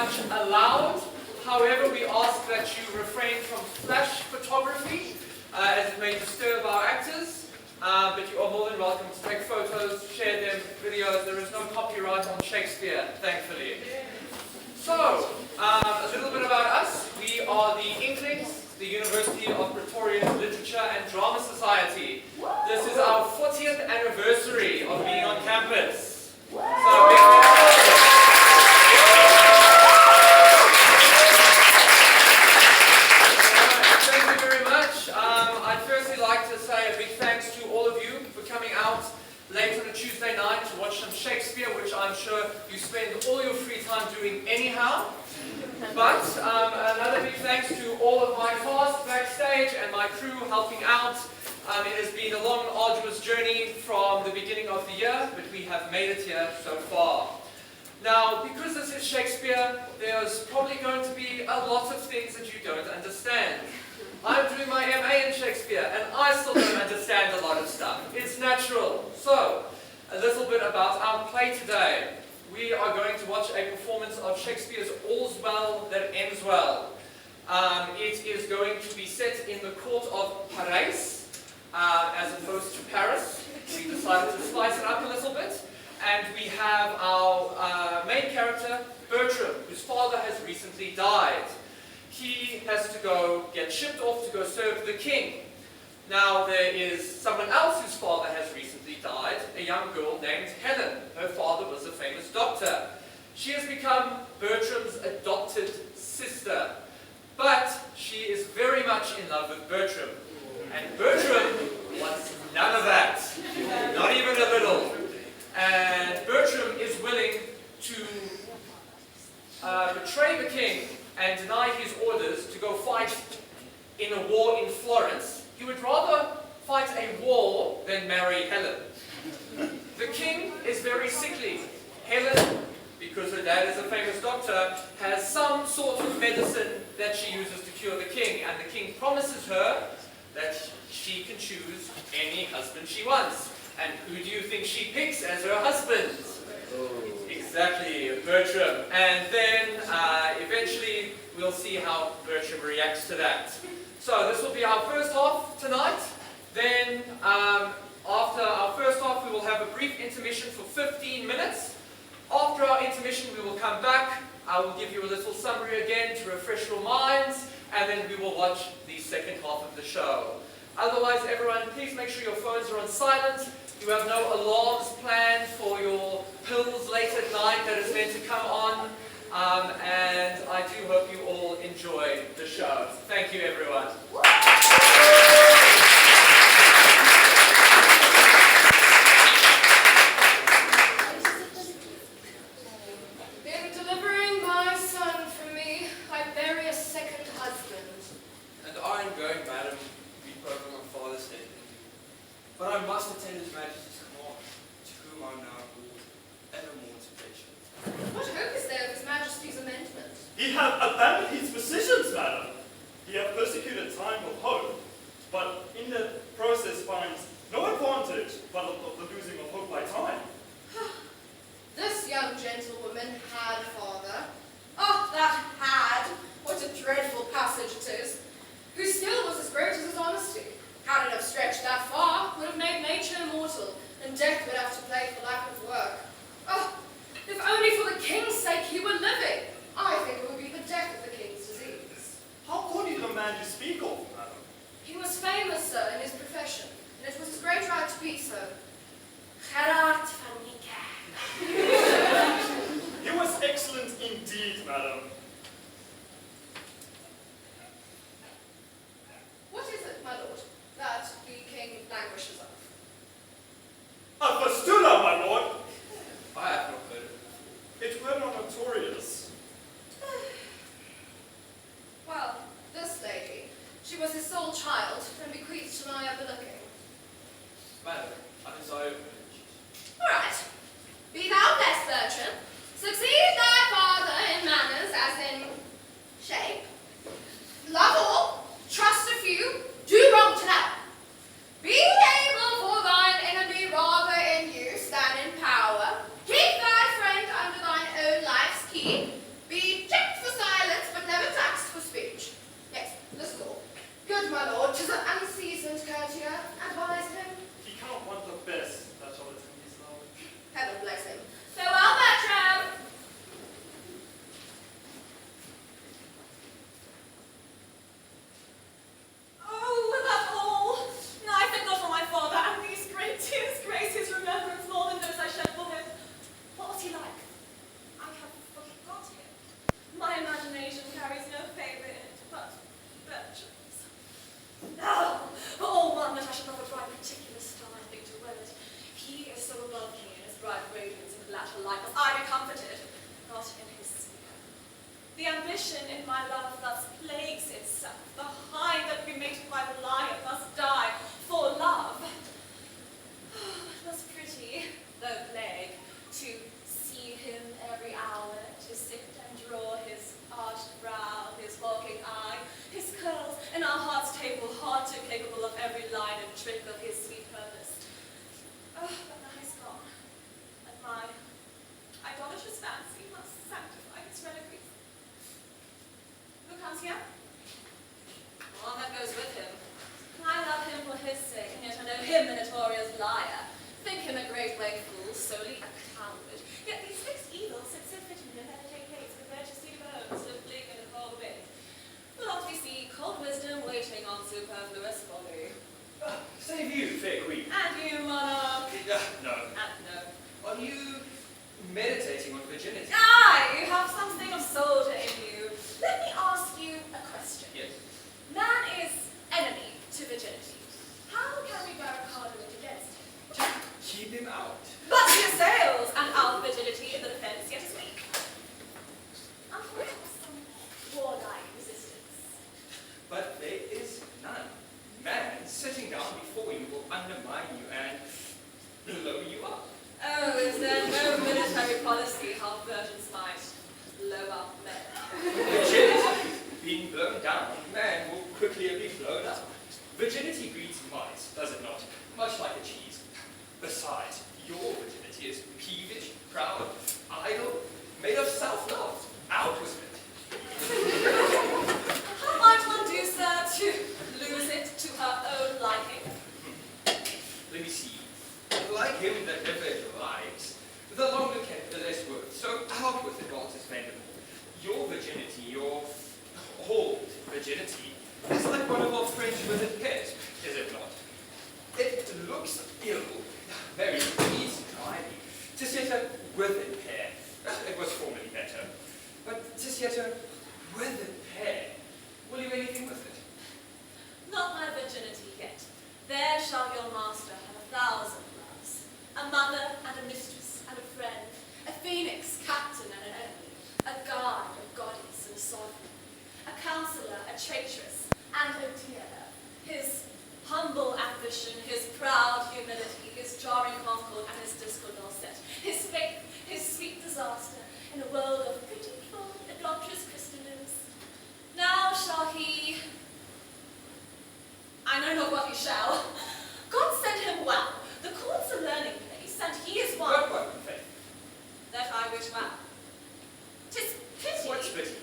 much allowed. However, we ask that you refrain from flash photography as it may disturb our actors. But you are more than welcome to take photos, share them, videos. There is no copyright on Shakespeare, thankfully. So, a little bit about us. We are the Inklings, the University of Pretoria Literature and Drama Society. This is our 40th anniversary of being on campus. So, thank you very much. I'd firstly like to say a big thanks to all of you for coming out late on a Tuesday night to watch some Shakespeare, which I'm sure you spend all your free time doing anyhow. But another big thanks to all of my cast backstage and my crew helping out. It has been a long, arduous journey from the beginning of the year, but we have made it here so far. Now, because this is Shakespeare, there's probably going to be a lot of things that you don't understand. I'm doing my MA in Shakespeare, and I still don't understand a lot of stuff. It's natural. So, a little bit about our play today. We are going to watch a performance of Shakespeare's All's Well That Ends Well. It is going to be set in the court of Paris, as opposed to Paris. We decided to spice it up a little bit. And we have our main character, Bertram, whose father has recently died. He has to go get shipped off to go serve the king. Now there is someone else whose father has recently died, a young girl named Helen. Her father was a famous doctor. She has become Bertram's adopted sister. But she is very much in love with Bertram. And Bertram wants none of that. Not even a little. And Bertram is willing to betray the king and deny his orders to go fight in a war in Florence. He would rather fight a war than marry Helen. The king is very sickly. Helen, because her dad is a famous doctor, has some sort of medicine that she uses to cure the king, and the king promises her that she can choose any husband she wants. And who do you think she picks as her husband? Exactly, Bertram. And then, eventually, we'll see how Bertram reacts to that. So, this will be our first half tonight. Then, after our first half, we will have a brief intermission for 15 minutes. After our intermission, we will come back. I will give you a little summary again to refresh your minds. And then we will watch the second half of the show. Otherwise, everyone, please make sure your phones are on silent. You have no alarms planned for your pills late at night that is meant to come on. And I do hope you all enjoy the show. Thank you, everyone. In delivering my son from me, I bury a second husband. And I am going, madam, to be present on Father's Day. But I must attend His Majesty's command, to whom I am now called evermore to patience. What hope is there of His Majesty's amendment? He hath abandoned his physicians, madam. He hath persecuted time of hope, but in the process finds no advantage but of the losing of hope by time. This young gentlewoman had a father. Oh, that had! What a dreadful passage it is. Who still was as great as his honesty. Had it have stretched that far, would have made nature immortal, and death would have to play for lack of work. Oh, if only for the king's sake he were living. I think it would be the death of the king's disease. How could you the man you speak of, madam? He was famous, sir, in his profession, and it was his great right to be so. Gerard van Niekerk. He was excellent indeed, madam. What is it, my lord, that the king languishes of? A fistula, my lord! I have not heard of it. It were not notorious. Well, this lady, she was his sole child, and bequeathed to my overlooking. Madam, I desire your privilege. All right. Be thou blessed, Bertram. Succeed thy father in manners as ambition in my love thus plagues itself. The hind that be mated by the lion must die for love. It was pretty, though plague, to see him every hour, to sit and draw his arched brow, his hawking eye, his curls, and our heart's table hard too capable of every line and trick of his sweet purpose. Oh, but now he's gone, and my idolatrous fancy must sanctify its reliquaries. Who comes here? One that goes with him. I love him for his sake, and yet I know him the notorious liar. Think him a great way fool, solely a coward. Yet these fixed evils sit so fitting in that take haste, prepared to see bones, live bleak in a cold wind. Lot we see cold wisdom waiting on superfluous folly. Save you, fair queen. And you, monarch. No. And no. Are you meditating on virginity? Aye, you have something of soldier in you. Let me ask you a question. Yes. Man is enemy to virginity. How can we barricade it against him? Keep him out. But he assails, and our virginity in the defense yet is weak. Unfortunately, some warlike resistance. But there is none. Man sitting down before you will undermine you and blow you up. Oh, is there no military policy how virgins might blow up men? Virginity being blown down, man will quickly be blown up. Virginity breeds mice, does it not? Much like a cheese. Besides, your virginity is peevish, proud, idle, made of self-love. Out with it. How might one do, sir, to lose it to her own liking? Let me see. Like him that never lies, the longer kept, the less worth. So out with it while it is vendible. Your virginity, your old virginity, is like one of our French withered pears, is it not? It looks ill, very easy trying. Tis yet a withered pear. It was formerly better. But tis yet a withered pear. Will you anything with it? Not my virginity yet. There shall your master have 1,000 loves. A mother and a mistress and a friend. A phoenix, captain and an enemy. A guard, a goddess and a sovereign. A counselor, a traitress, and a dear. His humble ambition, his proud humility, his jarring concord and his discord all set. His faith, his sweet disaster, in a world of pitiful, adulterous Christendom. Now shall he... I know not what he shall. God send him well. The court's a learning place, and he is one... What one, faith? That I wish well. 'Tis pity... What's pity?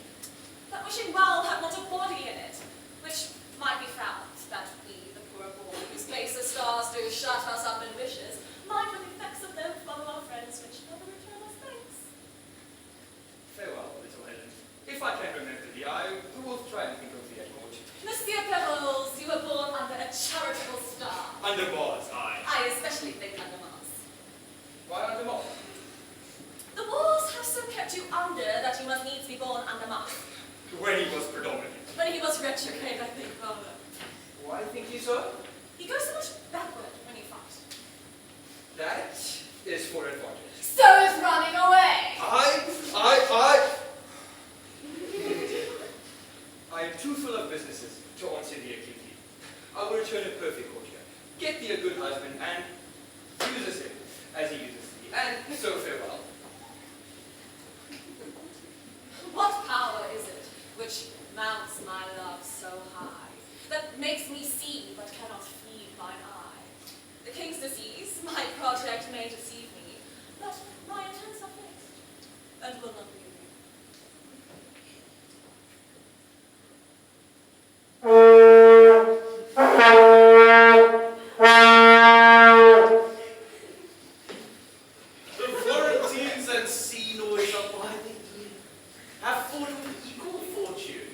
That wishing well have not a body in it, which might be found, that we, the poor born, whose base the stars do shut us up in wishes, might with effects of them follow our friends, which never return us thanks. Farewell, little Helen. If I can remember thee, I will try and think of thee at court. Monsieur Perrault, you were born under a charitable star. Under Mars, aye. I especially think under Mars. Why under Mars? The wars have so kept you under that you must needs be born under Mars. When he was predominant. When he was retrograde, I think, rather. Why think you so? He goes so much backward when he fights. That is for advantage. So is running away. I am too full of businesses to answer thee acutely. I will return a perfect courtier. Get thee a good husband, and uses him as he uses thee. And so farewell. What power is it which mounts my love so high, that makes me see but cannot feed mine eye? The king's disease, my project may deceive me, but my intents are fixed, and will not leave me. The Florentines and Seenoys are by the Lier, have fought with equal fortune,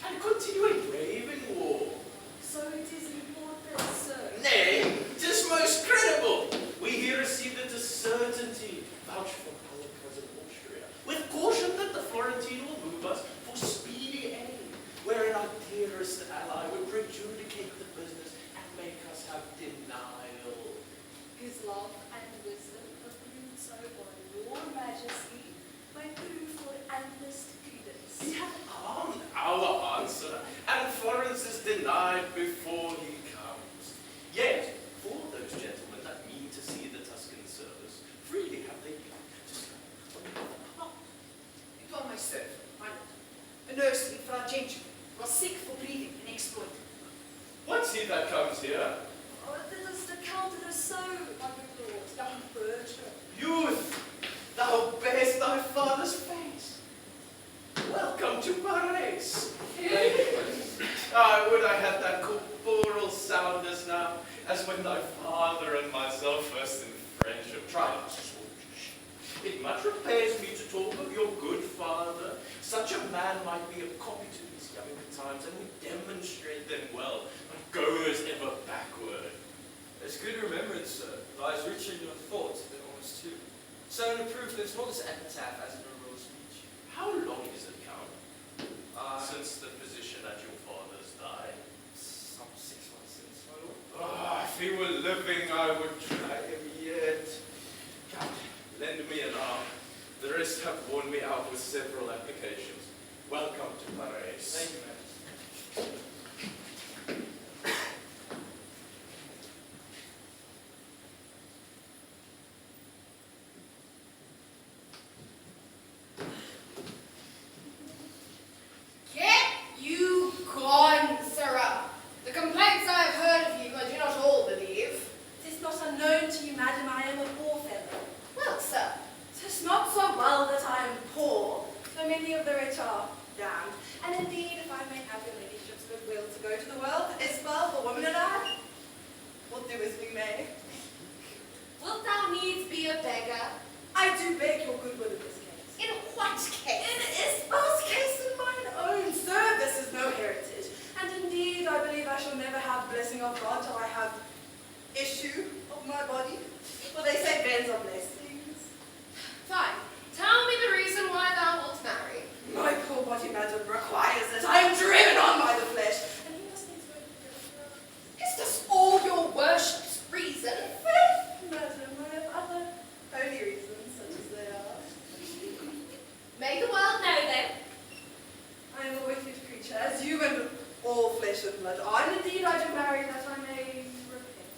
and continue a braving war. So it is important, sir. Nay, 'tis most credible. We here receive it to certainty, vouch for our cousin Austria, with caution nursing for our gentry, who are sick for breathing and exploit. What's he that comes here? Oh, it is the Count de so, my good lord, young Berger. Youth, thou bearest thy father's face. Welcome to Paris. Would I had that corporal soundness now, as when thy father and myself first in friendship tried our soldiership. It much repairs me to talk of your good father. Such a man might be a copy to these young times, and we demonstrate them well, but goers ever backward. It's good remembrance, sir. Lies richer in your thoughts than honest too. So in a proof there's not as epitaph as in a royal speech. How long is it, Count, Since the physician at your father's died? some 6 months since, my lord? If he were living, I would try him yet. Count, lend me an arm. The rest have worn me out with several applications. Welcome to Paris. Thank you, man. Get you gone, sirrah. The complaints I have heard of you I do not all believe. Tis not unknown to you, madam, I am a poor fellow. Well, sir, Tis not so well that I am poor, though many of the rich are damned. And indeed, if I may have your ladyship's goodwill to go to the world, Isabel, the woman and I, will do as we may. wilt thou needs be a beggar? I do beg your goodwill in this case. In what case? In Isabel's case and mine own, sir, this is no heritage. And indeed, I believe I shall never have blessing of God till I have issue of my body. For they say beds are blessings. Fine. Tell me the reason why thou wilt marry. My poor body, madam, requires it. I am driven on by the flesh. And he must needs go to the Is this all your worship's reason? faith, madam. I have other holy reasons, such as they are. May the world know then. I am a wicked creature, as you and all flesh and blood are. And indeed, I do marry that I may repent.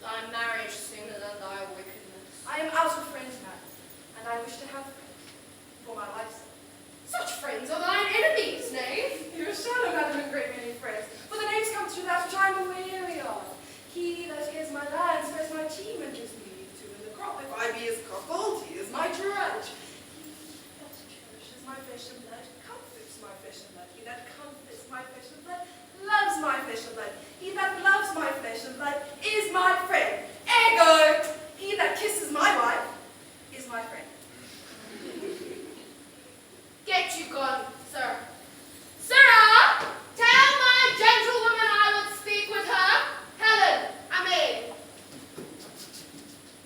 Thy marriage sooner than thy wickedness. I am out of friends, madam, and I wish to have friends for my life's sake. Such friends are thine enemies, knave. You shall have, madam, a great many friends, for the names come to that which I am weary of. He that is my land spares my team and gives me leave to in the crop. If I be his coupled, he is my drudge. He that cherishes my flesh and blood comforts my flesh and blood. He that comforts my flesh and blood loves my flesh and blood. He that loves my flesh and blood is my friend. Ergo, he that kisses my wife is my friend. Get you gone, sir. Sirrah, tell my gentlewoman I would speak with her. Helen, I mean.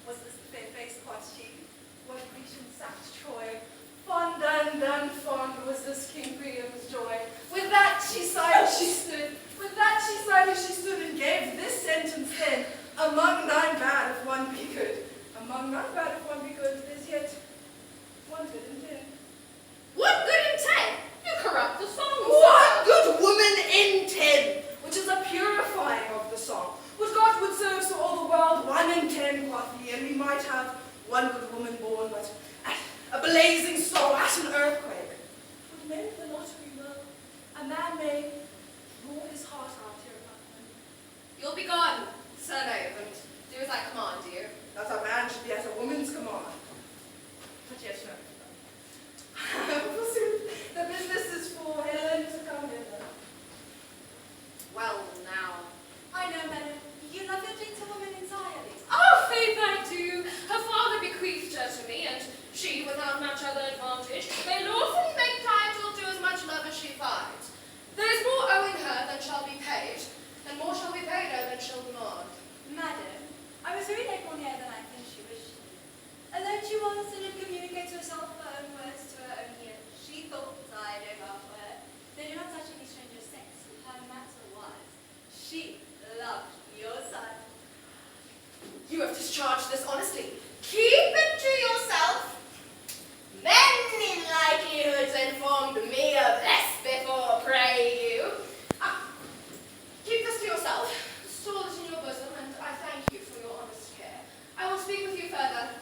Was this the fair-faced quatchy? What Grecian sacked Troy? Fond and fond was this King Priam's joy. With that she sighed as she stood, and gave this sentence then, among thine bad if one be good. Among thine bad if one be good, there's yet one good in ten. What good intent? You corrupt the song, One good woman in 10, which is a purifying of the song. Would God would serve so all the world 1 in 10, quoth he, and we might have one good woman born, but at a blazing storm, at an earthquake. Would men the lottery well? A man may roar his heart out here about them. You'll be gone, sir knave, and do as I command you. That a man should be at a woman's command. But yes, no. Forsooth, the business is for Helen to come hither. Well, now. I know, madam. You love your gentlewoman entirely. Oh, faith I do. Her father bequeathed her to me, and she, without much other advantage, may lawfully make title to as much love as she finds. There is more owing her than shall be paid, and more shall be paid her than she'll demand. Madam, I was very late one year than I think she wished to. Although she was and did communicate to herself her own words to her own ear, she thought I know about her. They do not touch any stranger's sex. Her matter was, she loved your son. You have discharged this honestly. Keep it to yourself. Many likelihoods informed me of this before, pray you. Keep this to yourself. Store it in your bosom, and I thank you for your honest care. I will speak with you further anon.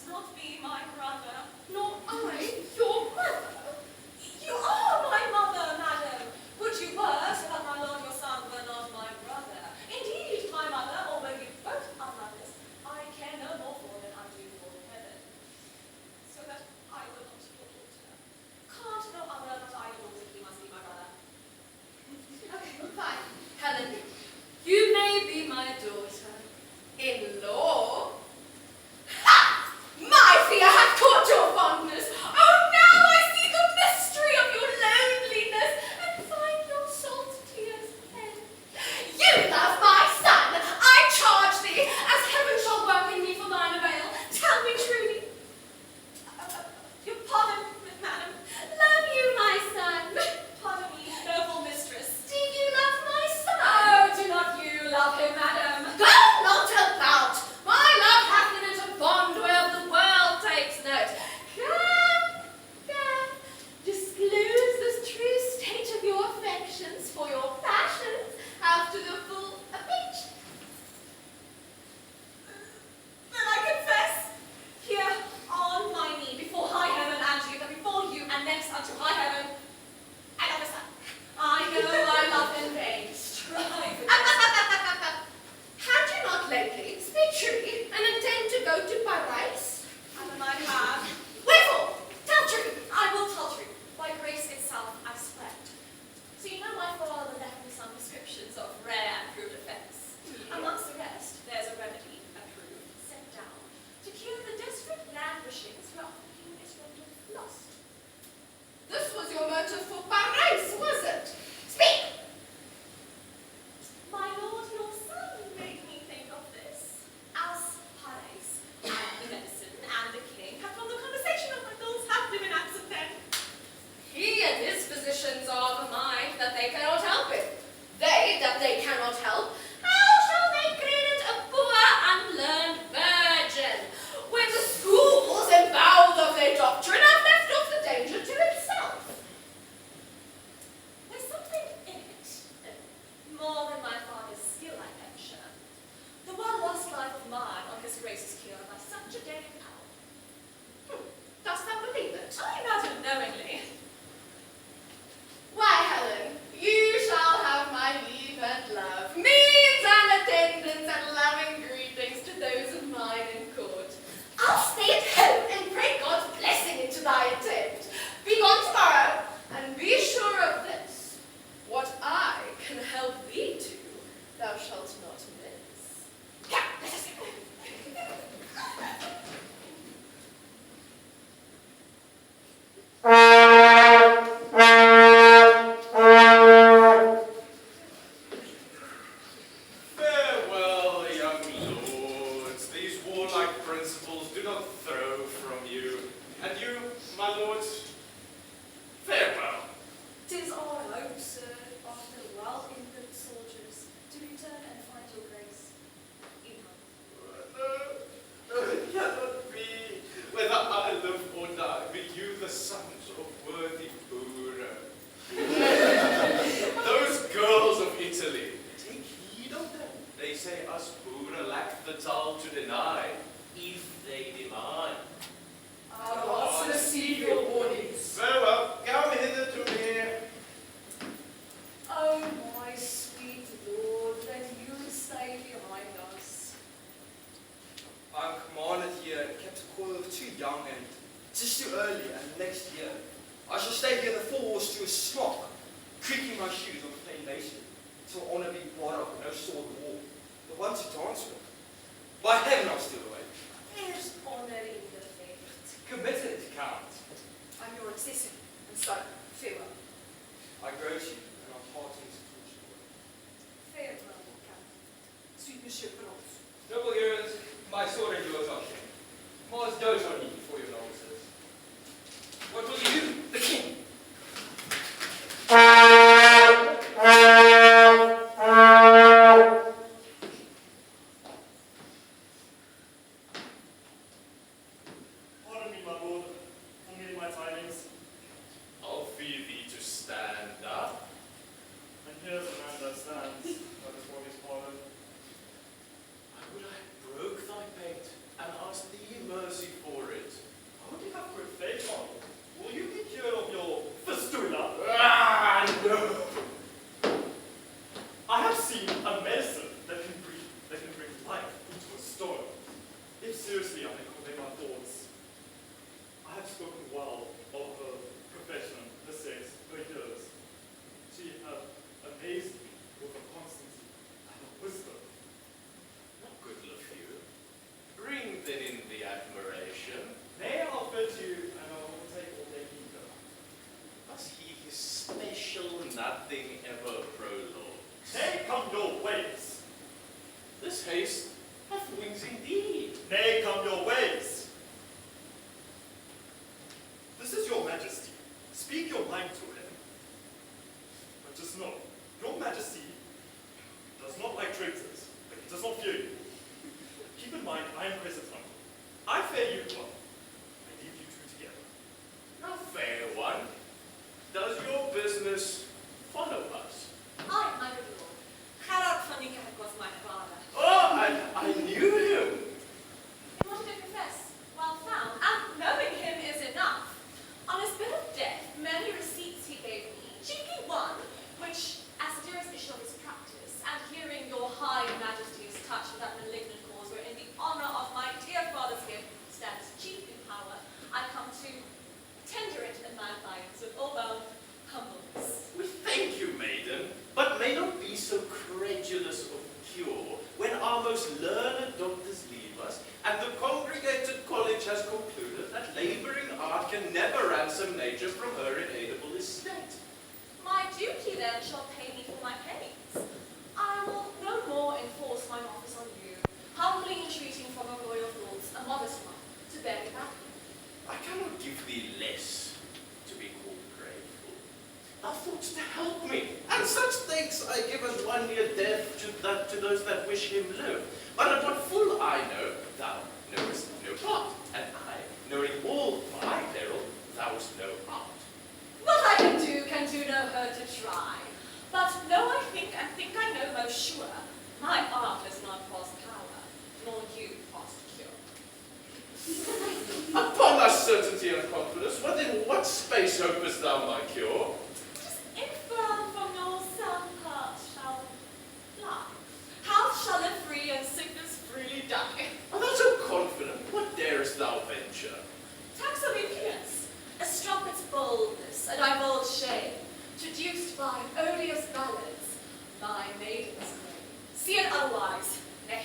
not be my brother. Nor I, your mother. You are my mother, madam. Would you were, so that my lord your son were not my brother. Indeed, my mother, although you both are mothers, I care no more for than I do for heaven. So that I will not your daughter. Can't no other but I your daughter, he must be my brother. Okay, fine. Helen, you may be my daughter-in-law. Ha! My fear hath caught your fondness. Oh, now I see the mystery of your loneliness and find your salt tears head. You love my son. I charge thee, as heaven shall work in me for thine avail. Tell me truly. Your pardon, madam. Love you, my son? Pardon me, noble mistress. Do you love my son? Oh, do not you love him, madam? Go not about. My love hath in it a bond whereof the world takes note. Come, disclose the true state of your affections, for your passions have to the full affection. Then I confess, here on my knee, before high heaven and you, but before you, and next unto high heaven, I love his son. I know I love in vain. Strive with Had you not lately, speak truly, and intend to go to Paris? and I have. Wherefore? Tell truly. I will tell you, by grace itself I swear. So you know my father left me some prescriptions of rare and proved effects. Amongst the rest, there's a remedy, approved, set down, to cure the desperate languishings whereof the king is rendered lost. This was your motive for Paris, was it? Speak! My lord, your son made me think of this. As Paris, and the medicine, and the king have from the conversation of my thoughts have been absent then. He and his physicians are of a mind that they cannot help it. They that they cannot help, how shall they credit a poor unlearned virgin, when the schools emboweled of their doctrine have left off the danger to itself? There's something in it, more than my father's skill, I venture. The well-lost life of mine on his grace is cured by such a daring power. Dost thou believe it? I imagine knowingly. Why, Helen, you shall have my leave and love, means and attendance and loving greetings to those of mine in court. I'll stay at home and pray God's blessing into thy attempt. Be gone tomorrow, and be sure of this. What I can help thee to, thou shalt not miss. Come, let us go. Farewell, young lords. These warlike principles do not throw from you. And you, my lords, farewell. 'Tis our hope, sir, after well-input soldiers, to return and find your grace in health. No, it cannot be. Whether I live or die, be you the sons of worthy Bura. Those girls of Italy, take heed of them. They say us Bura lack the tall to deny, if they demand. Our hearts receive your warnings. Very well, come hither to me. Oh, my sweet lord, that you stay behind us. I'm commanded here and kept a coil of too young and just too early, and next year I shall stay here the force to a smock, creaking my shoes on plain nation, till honor be brought up, no sword war, the one to dance with. By heaven I'll steal away. There's honor in the faith. Committed, Count. I'm your accessory, and so, farewell. I grow to you, and I'm heartening to torture you. Farewell, Count. Sweet Monsieur Perrault. Noble heroes, my sword and yours are shared. Mars dote on you before your novices. What will you do? The king. Pardon me, my lord, for meeting my tidings. I'll feel thee to stand up. And here's a man that stands, that is for his pardon. I would I broke thy pate and asked thee mercy for nothing ever prologues. Nay, come your ways. This haste hath wings indeed. Nay, come your ways. This is your majesty. Speak your mind to him. But just know, your majesty does not like traitors, but he does not fear you. Keep in mind, I am Crescent's uncle. I fear you one. I leave you two together. A fair one. Does your business follow us? I, my good lord, Harald van Niekerk was my father. Oh, I knew him. What did I confess? Well found, and knowing him is enough. On his bed of death, many receipts he gave me, chiefly one, which, as dearest issue of his practice, and hearing your high majesty's touch of that malignant cause wherein the honour of my dear father's gift stands chief in power, I come to tender it in my alliance with all bound humbleness. We thank you, maiden, but may not be so credulous of cure when our most learned doctors leave us, and the congregated college has concluded that labouring art can never ransom nature from her inaidable estate. My duty then shall pay me for my pains. I will no more enforce mine office on you, humbly entreating from a royal thoughts a modest one to bear me back. I cannot give thee less to be called grateful. Thou thought'st to help me, and such thanks I give as one near death to those that wish him live. But at what full I know, thou knowest no part, and I, knowing all my peril, thou'st no art. What I can do no hurt to try. But know I think, and think I know most sure, my art is not past power, nor you past cure. Upon thy certainty and confidence, within what space hopest thou my cure? Just infirm from your sound heart shall fly. Health shall live free, and sickness freely die. Art thou so confident? What darest thou venture? Tax of impudence, a strumpet's boldness, a divulged shame, traduced by odious ballads, my maiden's name. See it otherwise, nay,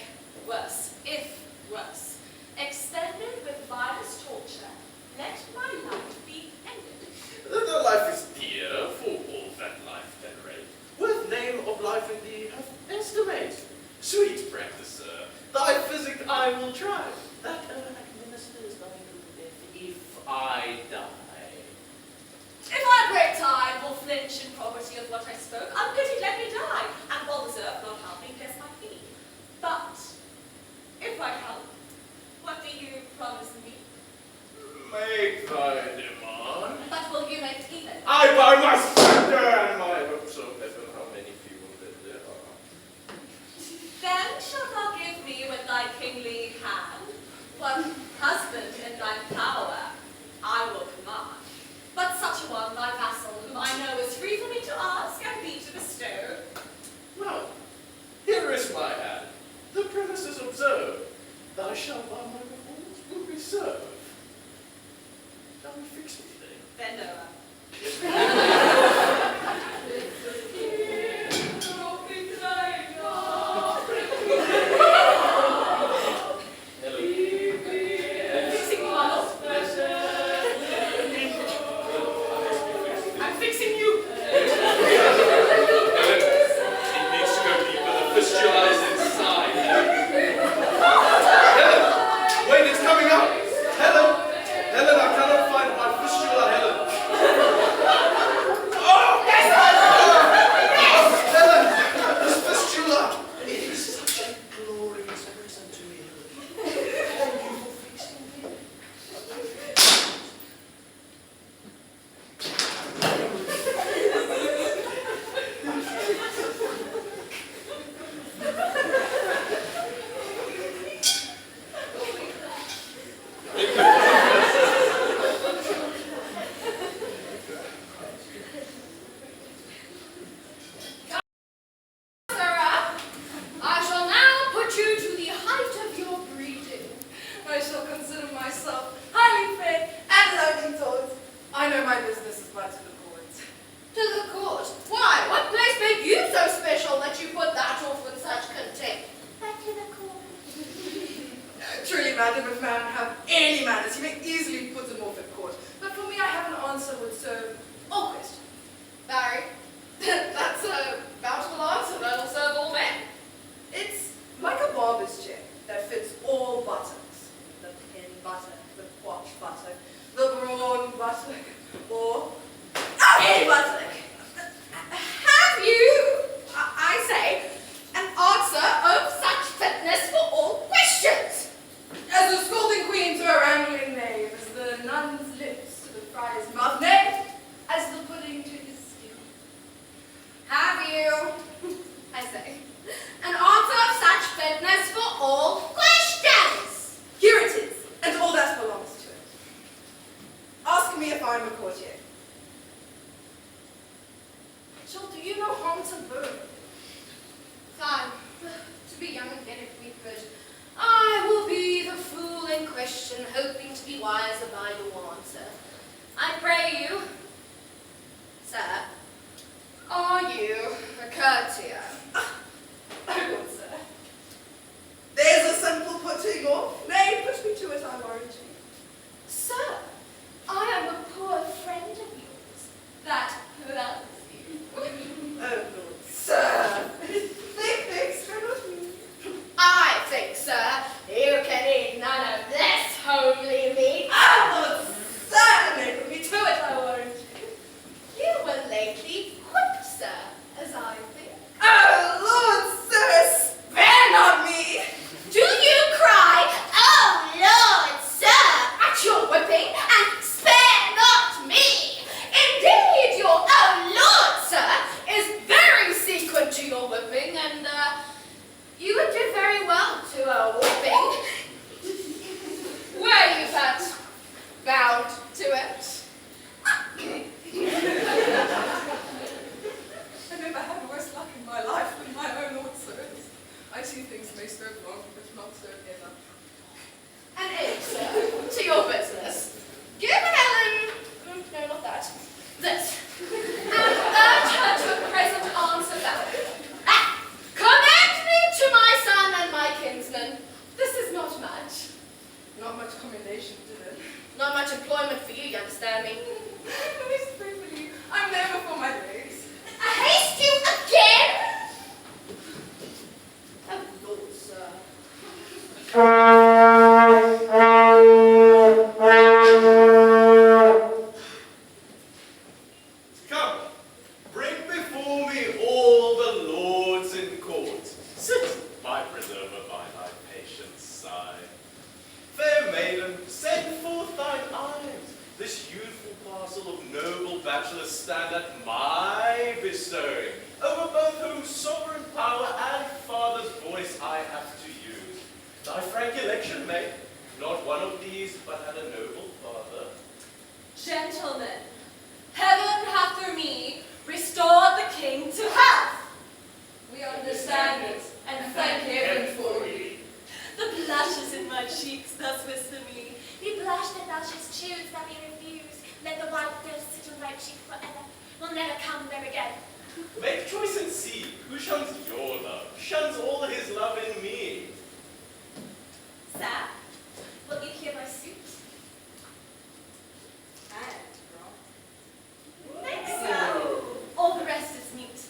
worse, if worse, extended with vilest torture, let my life be ended. The life is dear for all that life can rate. Worth name of life indeed hath estimate. Sweet practicer, thy physic I will try, that administers thy good death if I die. If I break time, or flinch in property of what I spoke, unpitied let me die, and well deserved not helping bless my fee. But, if I help, what do you promise me? Make thy demand. But will you make even? I buy my scepter and my hopes of heaven, how many few there are. Then shalt thou give me with thy kingly hand what husband in thy power I will command. But such a one, thy vassal, whom I know is free for me to ask and thee to bestow. Well, here is my hand. The premises observe. Thou shalt by my performance will be served. Shall we fix it today? Bend over. madam, if man have any manners, he may easily put them off at court. But for me, I have an answer would serve all questions. Barry, that Say, Butler, have you, I say, an answer of such fitness for all questions? As the scolding queen to a wrangling knave, as the nun's lips to the friar's mouth, nay, as the pudding to his skin. Have you, I say, an answer of such fitness for all questions? Here it is, and all that belongs to it. Ask me if I am a courtier. Rachel, do you know how to learn? Fine. To be young again if we could. I will be the fool in question, hoping to be wiser by your answer. I pray you, sir, are you a courtier? I won't, sir. There's a simple putting off. Nay, put me to it, I warrant you. Sir, I am a poor friend of yours that loves you. Oh, Lord, sir. Think, not me. I think, sir, you can eat none of this homely meat. Ah, Lord, sir, nay, put me to it, I warrant you. You were lately whipped, sir, as I think. Oh, Lord, sir, spare not me. Do you cry, oh Lord, sir, at your whipping, and spare not me? Indeed, your oh Lord, sir, is very sequent to your whipping, and you would do very well to a whipping. Were you but bound to it? I never had worse luck in my life than my own Lord, sirs. I see things may serve long, but not serve ever. And aim, sir, to your business. Give Helen, no, not that, this, and urge her to a present answer back. Commend me to my son and my kinsman. This is not much. Not much commendation to them. Not much employment for you, you understand me? Miss Briefly, I'm never for my legs. I haste you again! Oh, Lord, sir. Come, bring before me all the lords in court. Sit, my preserver, by thy patient side. Fair maiden, send forth thine eyes. This youthful parcel of noble bachelors stand at my bestowing, over both whom sovereign power and father's voice I have to use. Thy frank election made, not one of these but had a noble father. Gentlemen, heaven hath through me restored the king to health. We understand it, and thank heaven for you. The blushes in my cheeks thus whisper me. We blush that thou shouldst choose that we refuse. Let the white ghost sit on thy cheek forever. Will never come there again. Make choice and see, who shuns your love, shuns all his love in me. Sir, will you hear my suit? Thanks, sir. All the rest is mute.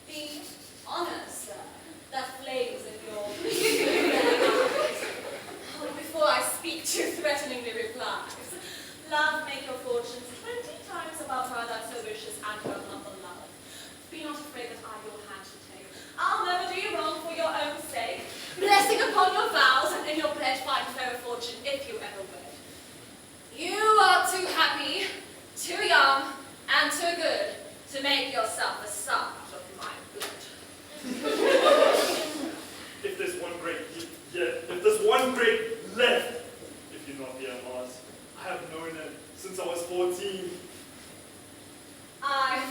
The honor, sir, that flames in your oh, before I speak too threateningly replies. Love make your fortunes 20 times above her that so wishes and her humble love. Be not afraid that I your hand shall take. I'll never do you wrong for your own sake. Blessing upon your vows, and in your pledge find fair fortune if you ever wed. You are too happy, too young, and too good to make yourself a son of my blood. If there's one great, if there's one great left, if you not be a Mars, I have known him since I was 14. I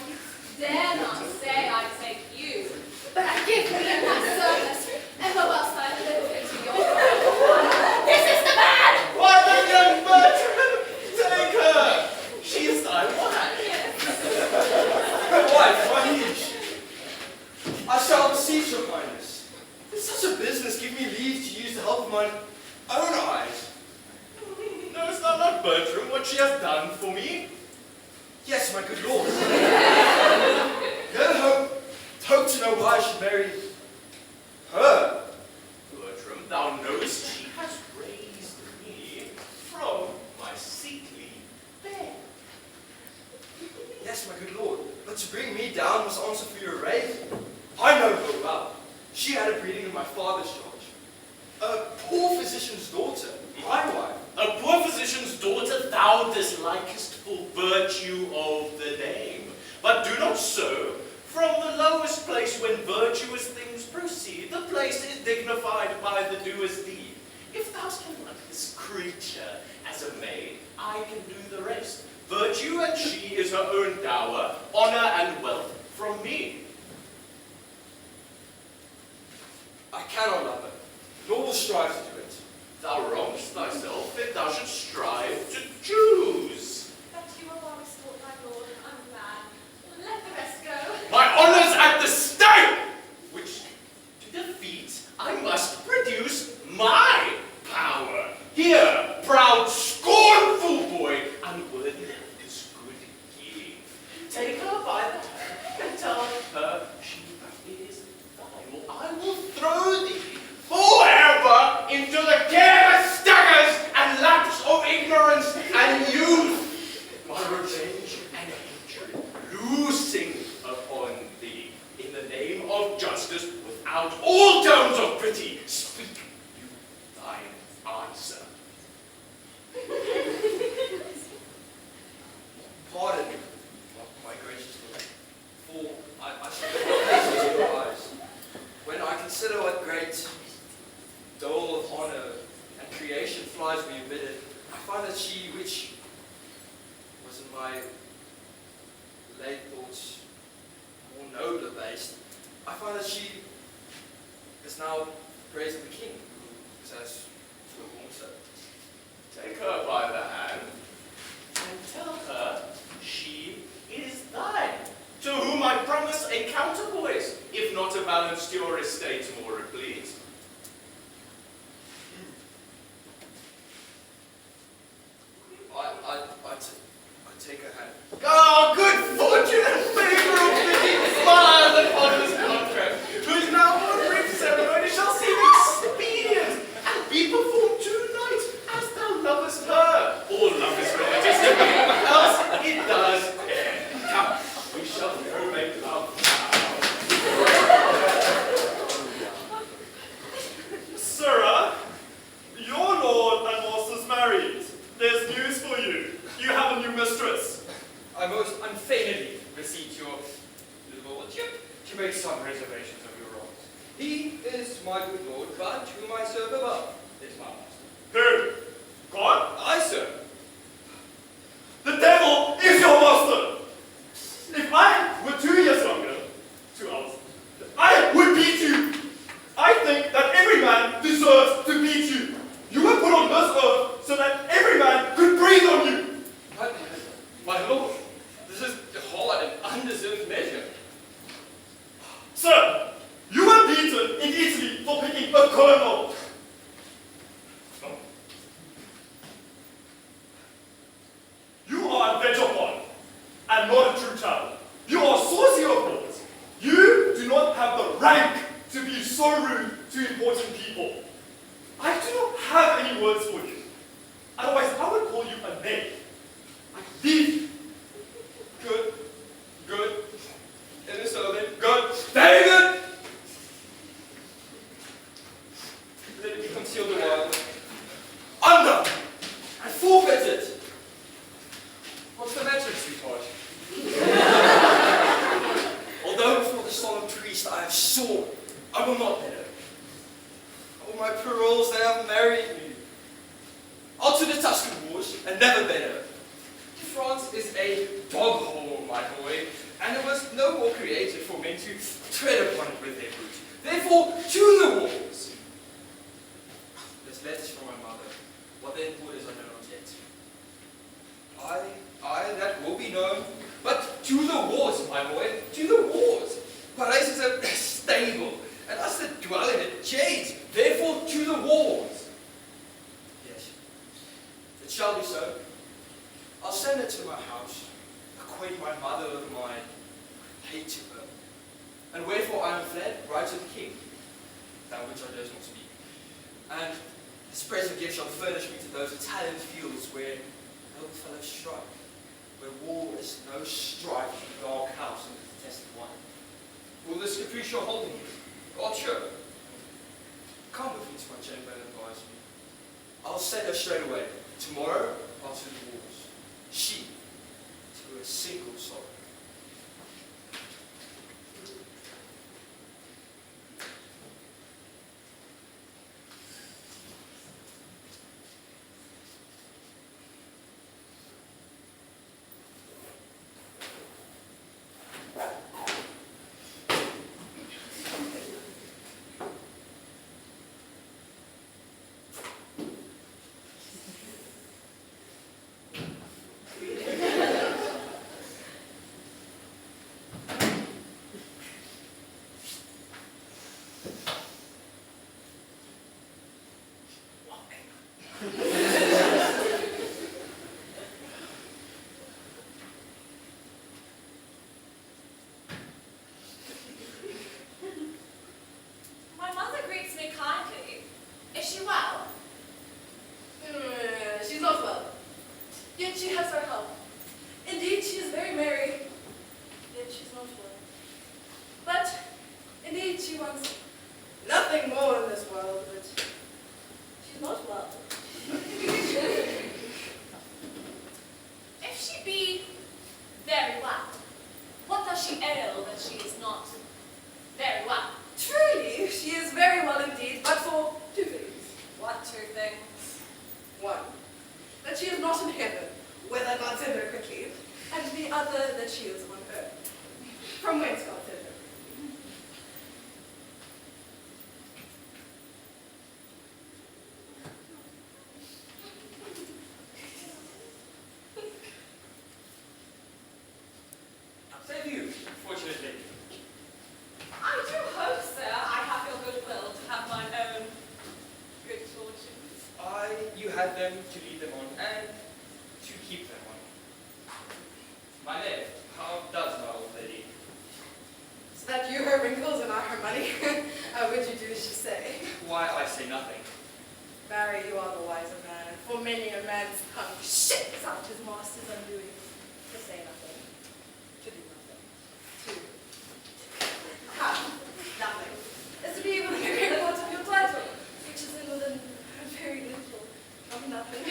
dare not say I take you, But I give me in my service, and the whilst I live into your life. This is the man! Why, the young Bertram, take her! She is thy wife. Wife, my liege, I shall beseech your kindness. In such a business, give me leave to use the help of mine own eyes. Knowest thou not, Bertram, what she has done for me? Yes, my good lord. No hope to know why I should marry her. Bertram, thou knowest she has raised me. to bring me down must answer for your raising. I know her well. She had a breeding in my father's charge. A poor physician's daughter, my wife. A poor physician's daughter thou dislikest for virtue of the name. But do not so. From the lowest place when virtuous things proceed, the place is dignified by the doer's deed. If thou can like this creature as a maid, I can do the rest. Virtue and she is her own dower, honor and wealth from me. I cannot love her, nor will strive to do it. Thou wrongest thyself if thou shouldst strive to choose. But you have always thought, my lord, unman. Let the rest go. My honour's at the stake, which to defeat I must produce my power. Here, proud, scornful boy, unworthy of this good gift. Take her by the hand and tell her she is thine, or I will throw thee forever into the careless staggers and laps of ignorance and youth. My revenge and hatred loosing upon thee in the name of justice without all tones of pity. Speak you thine answer. Pardon me, my gracious lord, for I shall never place in your eyes. When I consider what great dole of honor and creation flies me admitted, I find that she, which was in my late thoughts more nobler based, I find that she is now praising the king, who says to a also. Take her by the hand and tell her she is thine, to whom I promise a counterpoise, if not to balance your estate more replete. I take her hand. Oh, good fortune and favor of fitting smile upon this contract, whose now one brief ceremony shall seem expedient, and be performed tonight, as thou lovest her. All love is religious to me, else it does end. Come, we shall go make love now. Sirrah, your lord and master's married. There's news for you. You have a new mistress. I most unfeignedly beseech your lordship to make some reservations of your wrongs. He is my good lord, but whom I serve above is my master. Who? God? I, sir. The devil is your master! If I were 2 years younger, 2 hours, I would beat you! I think that every man deserves to beat you. You were put on this earth so that every man could breathe on you. But, my lord, this is hard and undeserved measure. Sir, you were beaten in Italy for picking a colonel. You are a vagabond and not a true child. You are saucy of words. You do not have the rank to be so rude to important people. I do not have any words for you. Otherwise, I would call you a knave. A thief. Good. Good. It is so then. Good. Very good! Let it be concealed a while. Under and forfeited. What's the matter, sweetheart? Although before the solemn priest I have sworn, I will not let her. All my paroles, they have married me. I'll to the Tuscan wars and never better. France is a dog hole, my boy, and there was no more created for men to tread upon it with their boot. Therefore, to the wars. There's letters from my mother. What their import is, I know not yet. Aye, that will be known. But to the wars, my boy, to the wars. Paris is a stable, and us that dwell in it jades. Therefore, to the wars. Yes, it shall be so. I'll send it to my house, acquaint my mother of my hate to her. And wherefore I am fled, right to the king, than which I durst not speak. And this present gift shall furnish me to those Italian fields where noble fellows strike. where war is no strife, dark house, and contested wine. Will this caprice hold me? God, sure. Come with me to my chamber and advise me. I'll send her straight away. Tomorrow, I'll to the wars. She, to a single sorrow. My mother greets me kindly. Is she well? She's not well. Yet she has her health. Indeed, she is very merry. Yet she's not well. But, indeed, she wants nothing more in this world, but she's not well. If she be very well, what does she ail that she is not very well? Truly, she is very well indeed, but for two things. What two things? One, that she is not in heaven, whither God send her quickly, and the other, that she is on earth, from whence God sent her. Same to you, fortunately. I do hope, sir, I have your goodwill to have mine own good fortunes. You had them to lead them on and to keep them on. My name, how does my old lady? Is that you, her wrinkles, and I her money? Would you do as you say? Why, I say nothing. Barry, you are the wiser man, for many a man's tongue shakes out his master's undoing. To say nothing, to do nothing, to have nothing, is to be able to carry the part of your title, which is in within very little of nothing.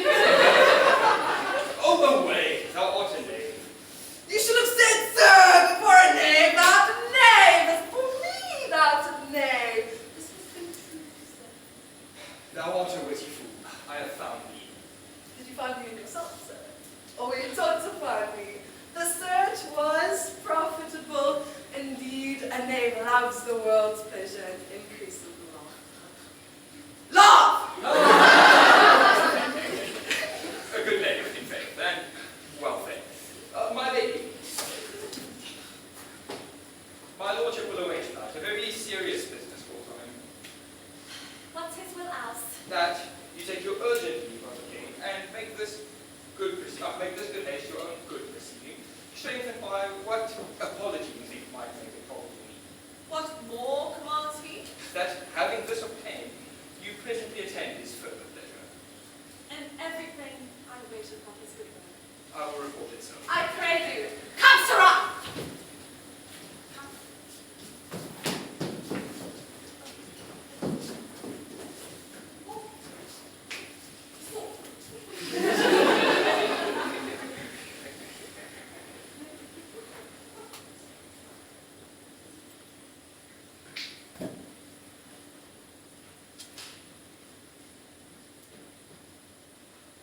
Oh, away, thou art a knave. You should have said, sir, before a knave, thou'rt a knave, as for me, thou'rt a knave. This has been true, sir. Thou art a witty fool. I have found thee. Did you find me in yourself, sir? Or were you taught to find me? The search was profitable. Indeed, a knave loves the world's pleasure and increases laughter. Laugh! A good knave, in faith, and well fed. My lady, my lordship will await that. A very serious business calls on him. What's his will ask? That you take your urgent leave of the king and make this good haste your own good proceeding, strengthened by what apologies he might make it probable to me. What more commands he? That having this obtained, you presently attend his further pleasure. And everything I wait upon his goodwill. I will report it so. I pray you, come, sirrah!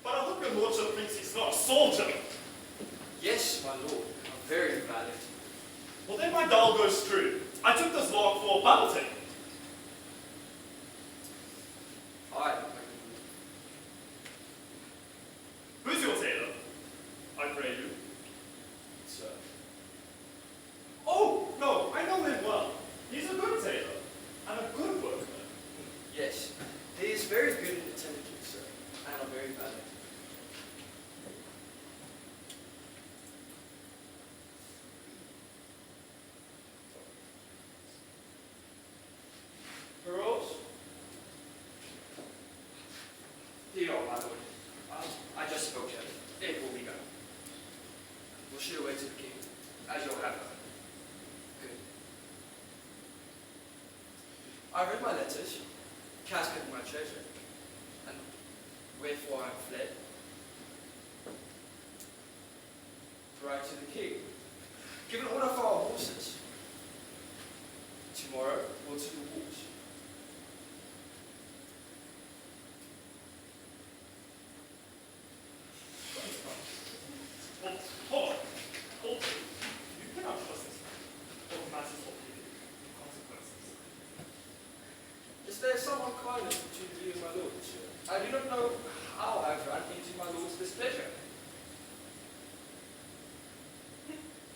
But I hope your lordship thinks he's not a soldier. Yes, my lord, I'm very valid. Well, then my doll goes true. I took this log for balloting. Aye, Who's your tailor? I pray you. sir. Oh, no, I know him well. He's a good tailor and a good workman. Yes, he is very good and intelligent, sir, and I'm very valid. as you'll have her. Good. I read my letters, casket my treasure, and wherefore I am fled. Right to the king. Give an order for our horses. Tomorrow we'll to the wars. Hold on. You cannot trust this man. Or matters of consequences. Is there some unkindness between you and my lord, monsieur? I do not know how I have run into my lord's displeasure.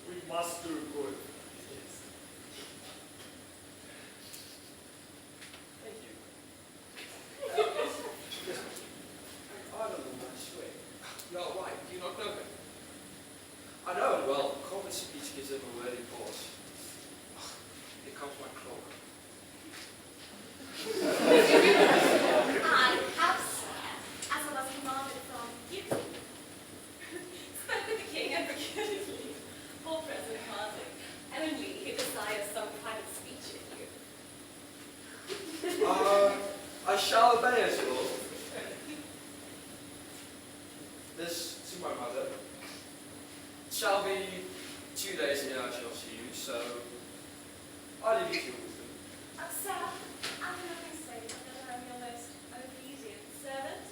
We must do good. Thank you. I don't know, I swear. You are right, do you not know him? I know him well. Common speech gives him a worthy pause. Here comes my cloak. I have, sir, as I was commanded from you. Spoke with the king and procured leave for present parting. Only he desires some kind of speech in you. I shall obey as lord. This to my mother. It shall be 2 days ere I shall see you, so I leave you to your wisdom. Sir, I can only say that I am your most obedient servant.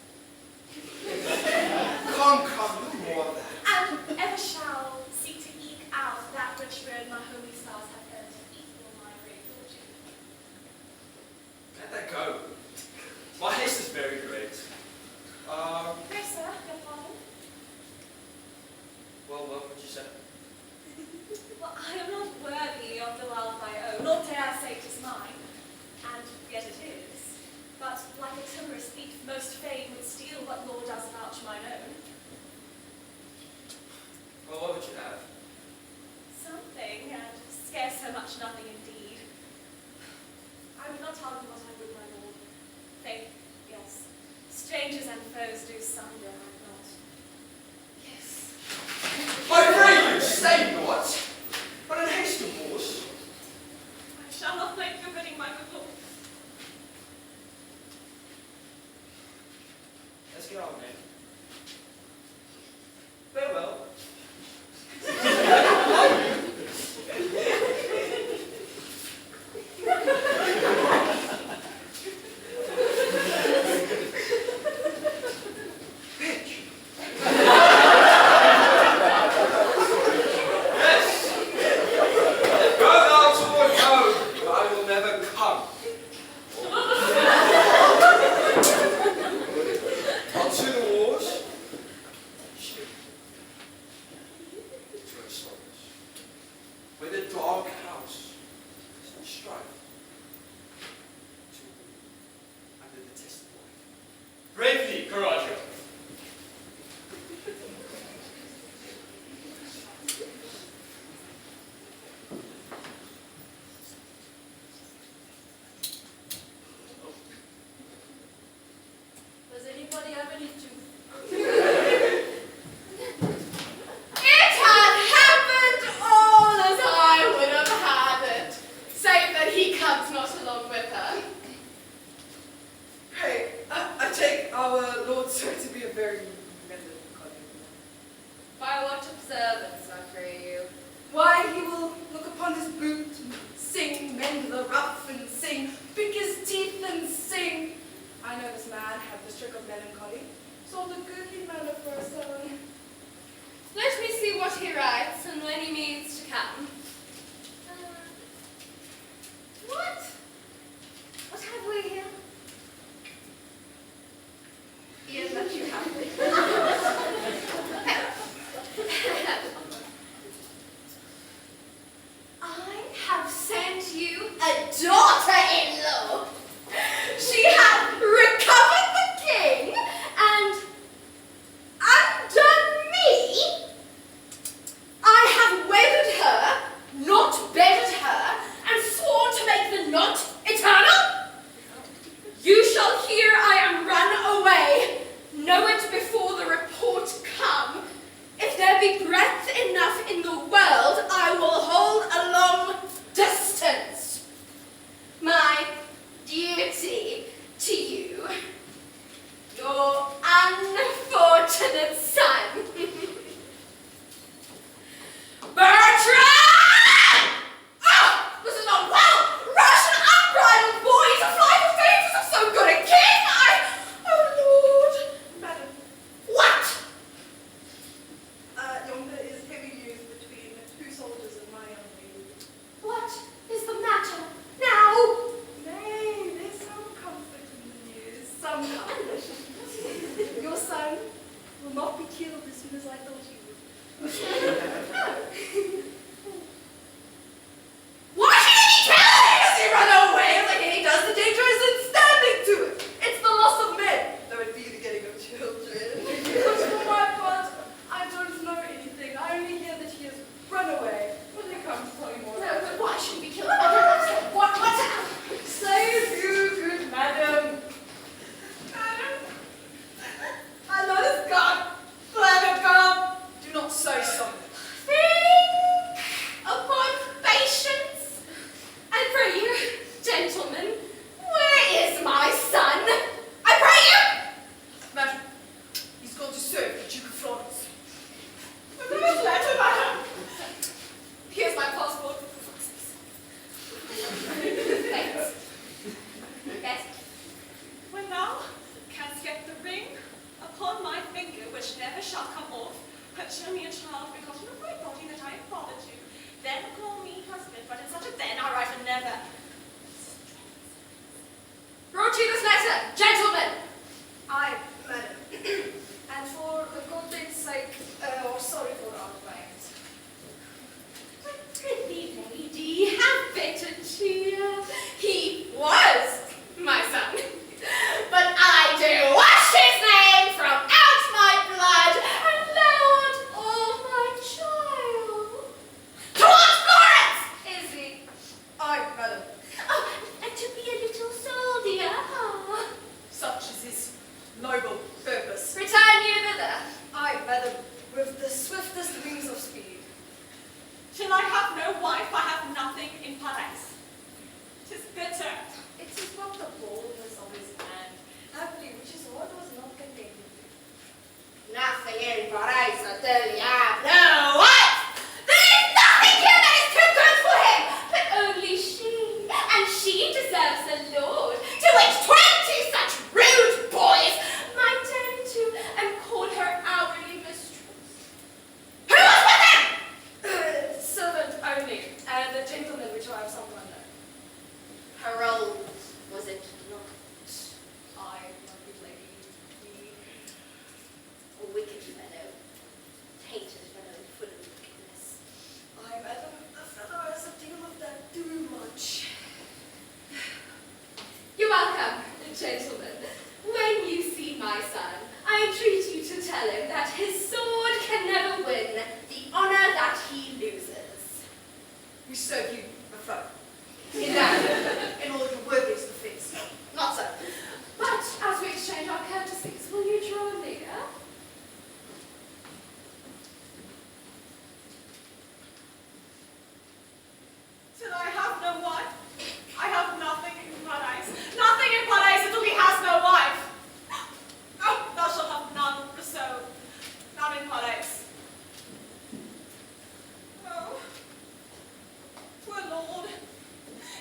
Come, no more of that. And ever shall seek to eke out that which road my holy stars have earned to equal my great fortune. Let that go. My haste is very great. Pray, sir, your pardon? Well, what would you say? Well, I am not worthy of the wealth I own, nor dare I say 'tis mine, and yet it is. But like a timorous thief, most fain would steal what law does vouch mine own. Well, what would you have? Something, and scarce so much nothing indeed. I would not tell you what I would, my lord. Faith, yes. Strangers and foes do sunder, I not. Yes. I pray you, say not, but in haste of course. I shall not make your bidding, my good lord. Let's get on, man. Farewell. She had recovered the king and undone killed as soon as I thought he would. Why should he kill him? Does he run away like he does? The danger isn't standing to it. It's the loss of men, though it be the getting of children. But for my part, I don't know anything. I only hear that he has run away. Will they come to tell you more? No, but why should we kill him? What? Save you, good madam. Madam? My Lord is gone. Let him go. Do not say something. Think upon patience. I pray you, gentlemen, where is my son? I pray you! Madam, he's gone to serve the Duke of Florence. This letter, madam. Here's my passport. Thanks. Yes. When thou canst get the ring upon my finger, which never shall come off, but show me a child begotten of my body that I am father to, then call me husband, but in such a then I write a never. Brought you this letter, gentlemen. I, madam, and for the content's sake, sorry for our client. Pretty lady, have better cheer. He was my son, but I do wash his name from out my blood, and thou art all my child. Towards Florence! Is he? I, madam. Oh, and to be a little soldier. Such is his noble purpose. Return you thither. I, madam, with the swiftest wings of speed. Till I have no wife, I have nothing in Paris. 'Tis bitter. It is not the boldness of his hand, happily which his heart was not contented with. Nothing in Paris until you have no wife. There is nothing here that is too good for him, but only she, and she deserves a lord, to which 20 such rude boys might turn to and call her hourly mistress. Who was with him? Servant only, and the gentleman which I have someone under. Harold, was it not? I, my good lady, he A wicked fellow, tainted fellow, full of wickedness. I, madam, the fellow has a deal of that too much. You're welcome, gentlemen. When you see my son, I entreat you to tell him that his sword can never win the honor that he loses. We serve you, a friend. In that, In all your worthiest defense. not so. But as we exchange our courtesies, will you draw near? Till I have no wife, I have nothing in Paradise. Nothing in Paradise until he has no wife. Oh, thou shalt have none, Rousseau. None in Paradise. Oh, poor Lord.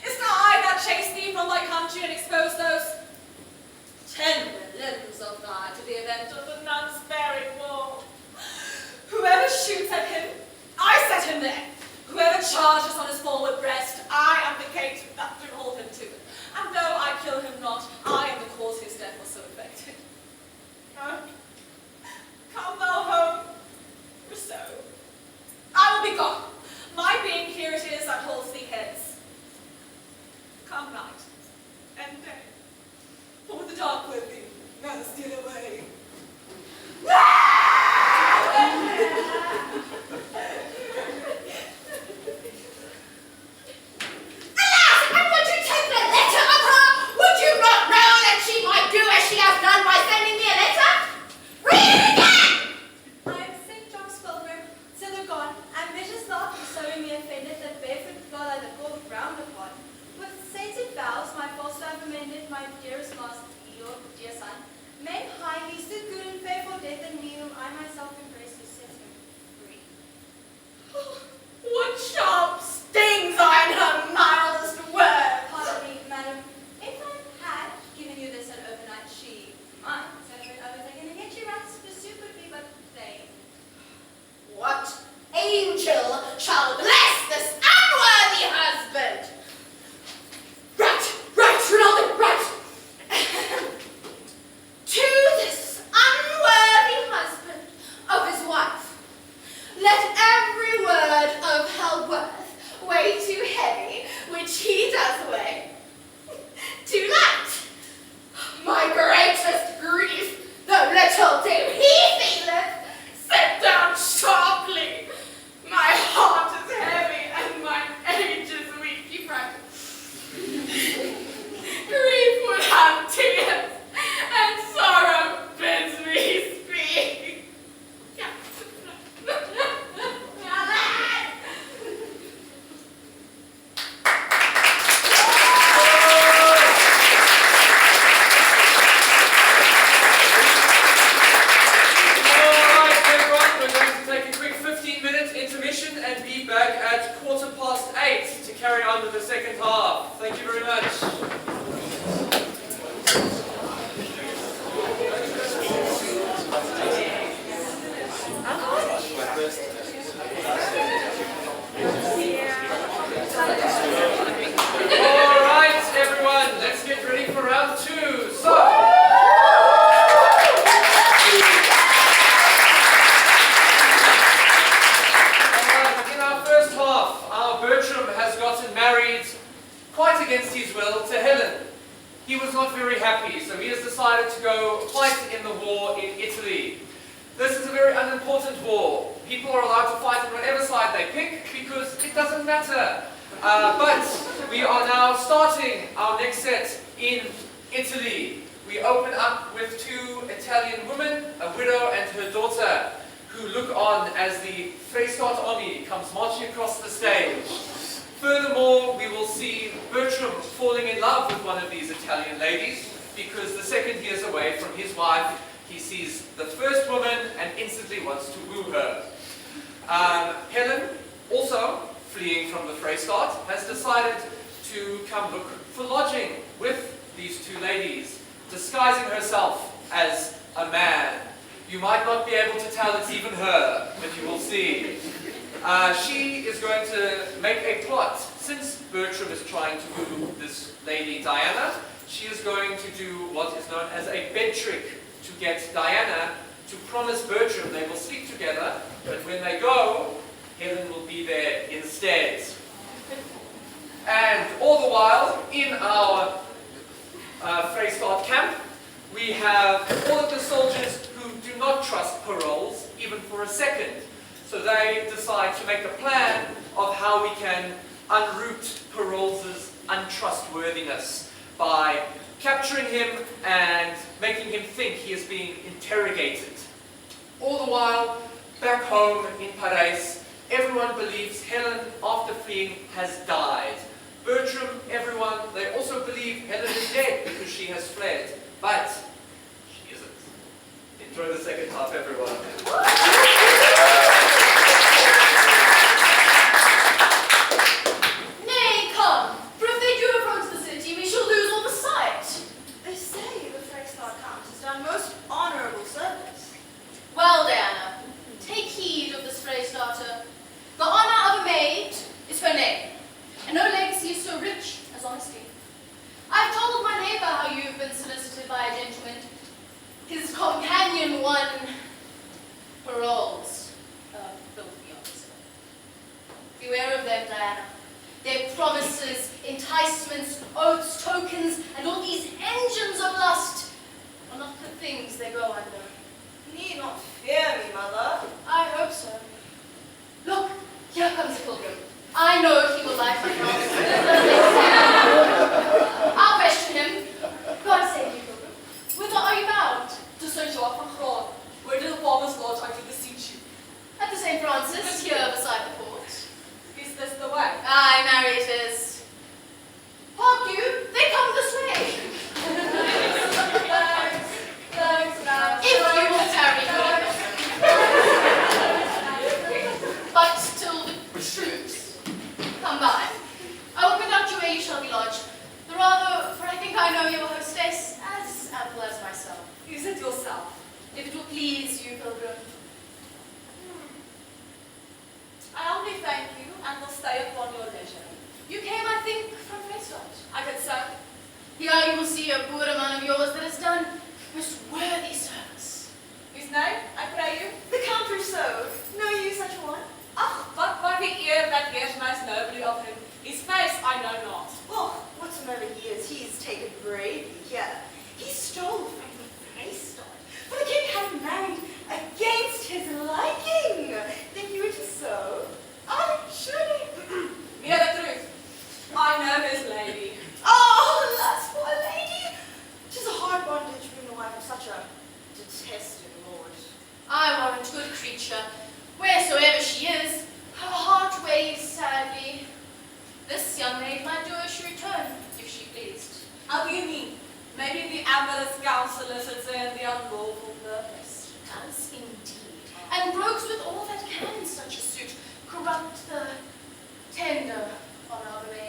Is not I that chased thee from thy country and exposed those 10 limbs of thine to the event of the nuns' bearing war? Whoever shoots at him, I set him there. Whoever charges on his forward breast, I am the gate that do hold him to it. And though I kill him not, I am the cause his death was so effected. Come thou home, Rousseau. I will be gone. My being here it is that holds thee hence. Come night and day, for with the dark with thee, never steal away. carry on with the second half. Thank you very much. All right, everyone, let's get ready for round 2. So. Quite against his will, to Helen. He was not very happy, so he has decided to go fight in the war in Italy. This is a very unimportant war. People are allowed to fight on whatever side they pick because it doesn't matter. But we are now starting our next set in Italy. We open up with 2 Italian women, a widow and her daughter, who look on as the Freistaat army comes marching across the stage. Furthermore, we will see Bertram falling in love with one of these Italian ladies because the second he is away from his wife, he sees the first woman and instantly wants to woo her. Helen, also fleeing from the Freistaat, has decided to come look for lodging with these 2 ladies, disguising herself as a man. You might not be able to tell it's even her, but you will see. She is going to make a plot. Since Bertram is trying to woo this lady Diana, she is going to do what is known as a bed trick to get Diana to promise Bertram they will sleep together, but when they go, Helen will be there instead. And all the while, in our Freistaat camp, we have all of the soldiers who do not trust paroles, even for a second. So they decide to make a plan of how we can unroot Paroles' untrustworthiness by capturing him and making him think he is being interrogated. All the while, back home in Paris, everyone believes Helen, after fleeing, has died. Bertram, everyone, they also believe Helen is dead because she has fled. But she isn't. Enjoy the second half, everyone. Well, Diana, take heed of this Freistaater. The honor of a maid is her name, and no legacy is so rich as honesty. I've told my neighbor how you've been solicited by a gentleman. His companion won paroles. Filthy officer. Beware of them, Diana. Their promises, enticements, oaths, tokens, and all these engines of lust are not the things they go under. Need not fear me, mother. I hope so. Look, here comes a pilgrim. I know he will like my promise. I'll question him. God save you, pilgrim. Whither are you bound? To St. Jacques van Graan. Where did the farmer's lodge I do beseech you? At the St. Francis, here beside the port. Is this the way? Aye, marry it is. Hark you, they come this way. Thanks, ma'am. If you will tarry, but till the troops come by, I will conduct you where you shall be lodged. The rather, for I think I know your hostess as ample as myself. Is it yourself? If it will please you, pilgrim. I only thank you and will stay upon your leisure. You came, I think, from Freistaat. I did so. Here you will see a Boer man of yours that has done most worthy service. Whose name, I pray you? The Count Rousseau. Know you such a one? Ach, but by the ear that hears most nobly of him, his face I know not. Oh, whatsoever he is, he's taken bravely here. He stole from the Freistaat, for the king had married against his liking. Think you it is so? I surely. Hear the truth. I know his lady. Oh, alas, poor lady. 'Tis a hard bondage being the wife of such a detested lord. I warrant, good creature, wheresoever she is, her heart weighs sadly. This young maid might do as she returned, if she pleased. How do you mean? Maybe the amorous counsellor sits there in the unlawful purpose. Does indeed, and brogues with all that can in such a suit corrupt the tender honor of a maid.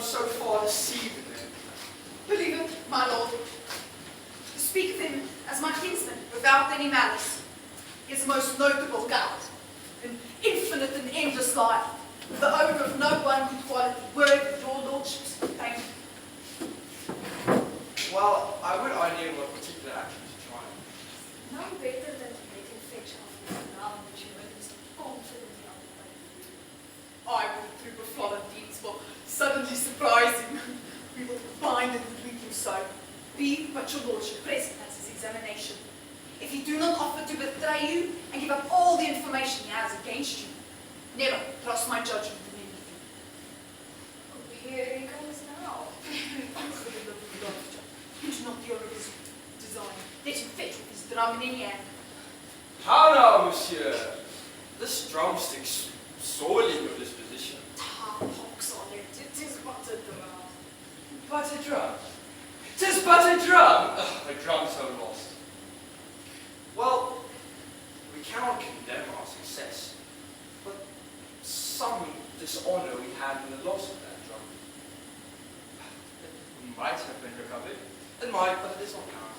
so far deceived in him. Believe it, my lord. To speak of him as my kinsman without any malice. He is a most notable guard, an infinite and endless life, the owner of no one good quality, worthy of your lordship's thank you. Well, I would idea what particular action to try. None better than to make him fetch off his now matured and confidently on the way. I will through befouled deeds will suddenly surprise him. We will bind and we do so. Be but your lordship present at his examination. If he do not offer to betray you and give up all the information he has against you, never trust my judgment in anything. Oh, here he comes now. You do not hear of his design. Let him fetch with his drum in any hand. How now, monsieur? This drumstick's sorely your disposition. Pox on it, it is but a drum. But a drum. 'Tis but a drum. Ugh, a drum so lost. Well, we cannot condemn our success, but some dishonor we had in the loss of that drum. It might have been recovered. It might, but it is not count.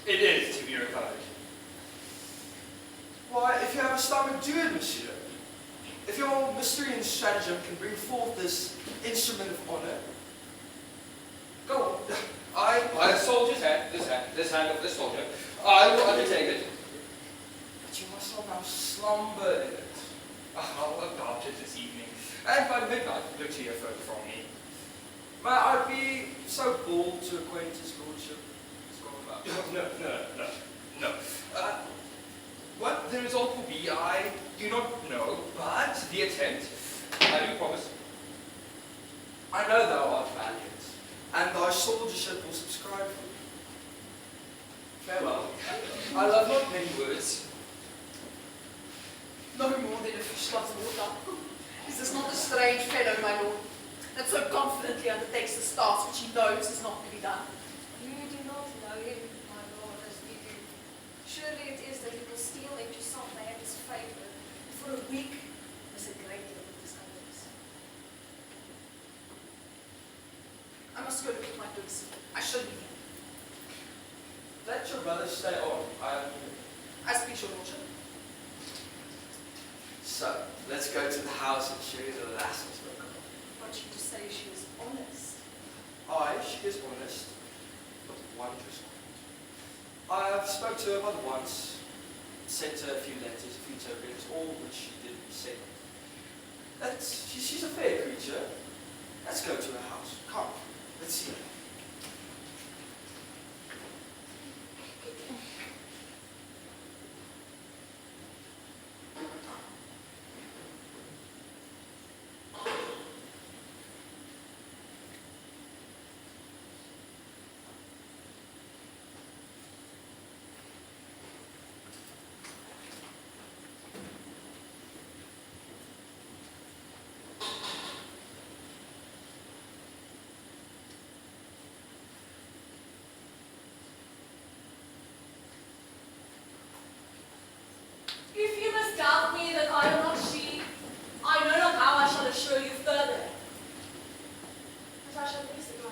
It is to be recovered. Why, if you have a stomach, do it, monsieur. If your mystery and stratagem can bring forth this instrument of honor, go on. By the soldier's hand, this hand of this soldier, I will undertake it. But you must not now slumber in it. I'll adopt it this evening, and by midnight look to hear further from me. May I be so bold to acquaint his lordship? No. What the result will be, I do not know, but the attempt, I do promise. I know thou art valiant, and thy soldiership will subscribe for thee. Farewell. I love not many words. No more than a fish loves water. Is this not a strange fellow, my lord, that so confidently undertakes this task which he knows is not to be done? You do not know him, my lord, as we do. Surely it is that he will steal into some man's favor, and for a week is a great deal of his others. I must go look at my books. I shall be here. Let your brother stay on. I speak your lordship. So, let's go to the house and show you the lass I spoke of. Want you to say she is honest. Aye, she is honest, but wondrous honest. I have spoke to her but once, sent her a few letters, a few tokens, all which she did send. She's a fair creature. Let's go to her house. Come, let's see her. If you must doubt me that I am not she, I know not how I shall assure you further. But I shall place it my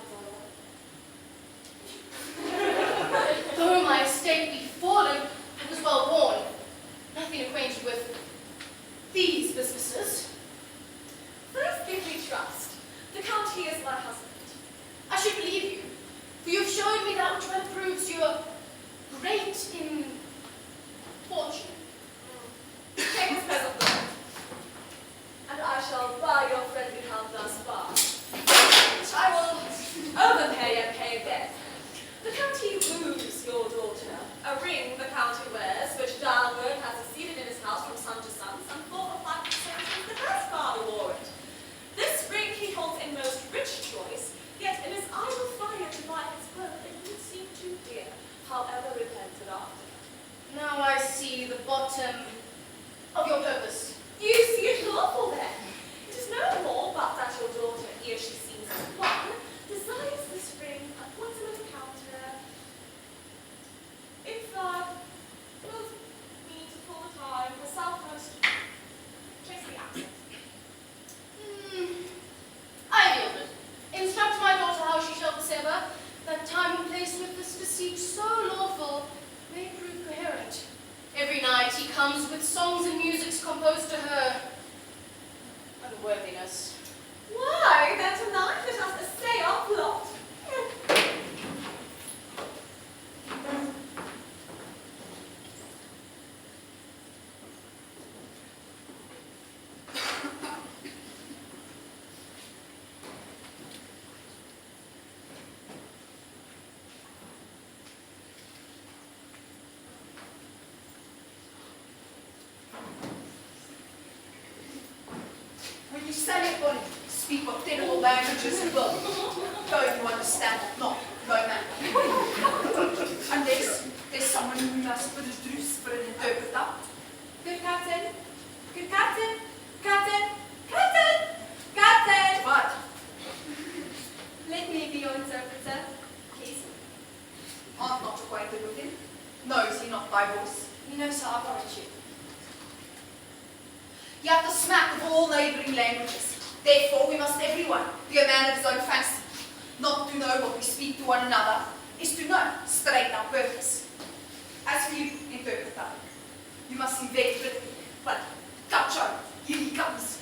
Though my estate be fallen, I was well born, nothing acquainted with these businesses. First give me trust. The Count he is my husband. I should believe you, for you have shown me that which well proves you are great in fortune. Take this present then, and I shall buy your friendly Count thus far, which I will overpay and pay again. The Count he woos your daughter, a ring the Count he wears, which downward has succeeded in his house from son to son, some 4 or 5 since the first father wore it. This ring he holds in most rich choice, yet in his idle fire to buy his birth, it would seem too dear, however repented after. Now I see the bottom of your purpose. You see it lawful then. It is no more but that your daughter, ere she seems as one, desires this ring, appoints him an encounter. If will meet for the time, herself most chastely absent. I yielded. comes with songs and musics composed to her unworthiness. Why, then tonight let us essay our plot. When you say it, Bonnie, speak what terrible languages you will. Though you understand it not, no man. Unless there's someone who must put a truce for an interpreter. Good captain, good captain, captain, captain, captain. But Let me be your interpreter, please. art not acquainted with him. Knows he not thy voice. No, sir, I promise you. He hath the smack of all neighbouring languages. Therefore we must everyone be a man of his own fancy. Not to know what we speak to one another is to know straight our purpose. As for you, interpreter, you must invade with me. But, Cacho, here he comes.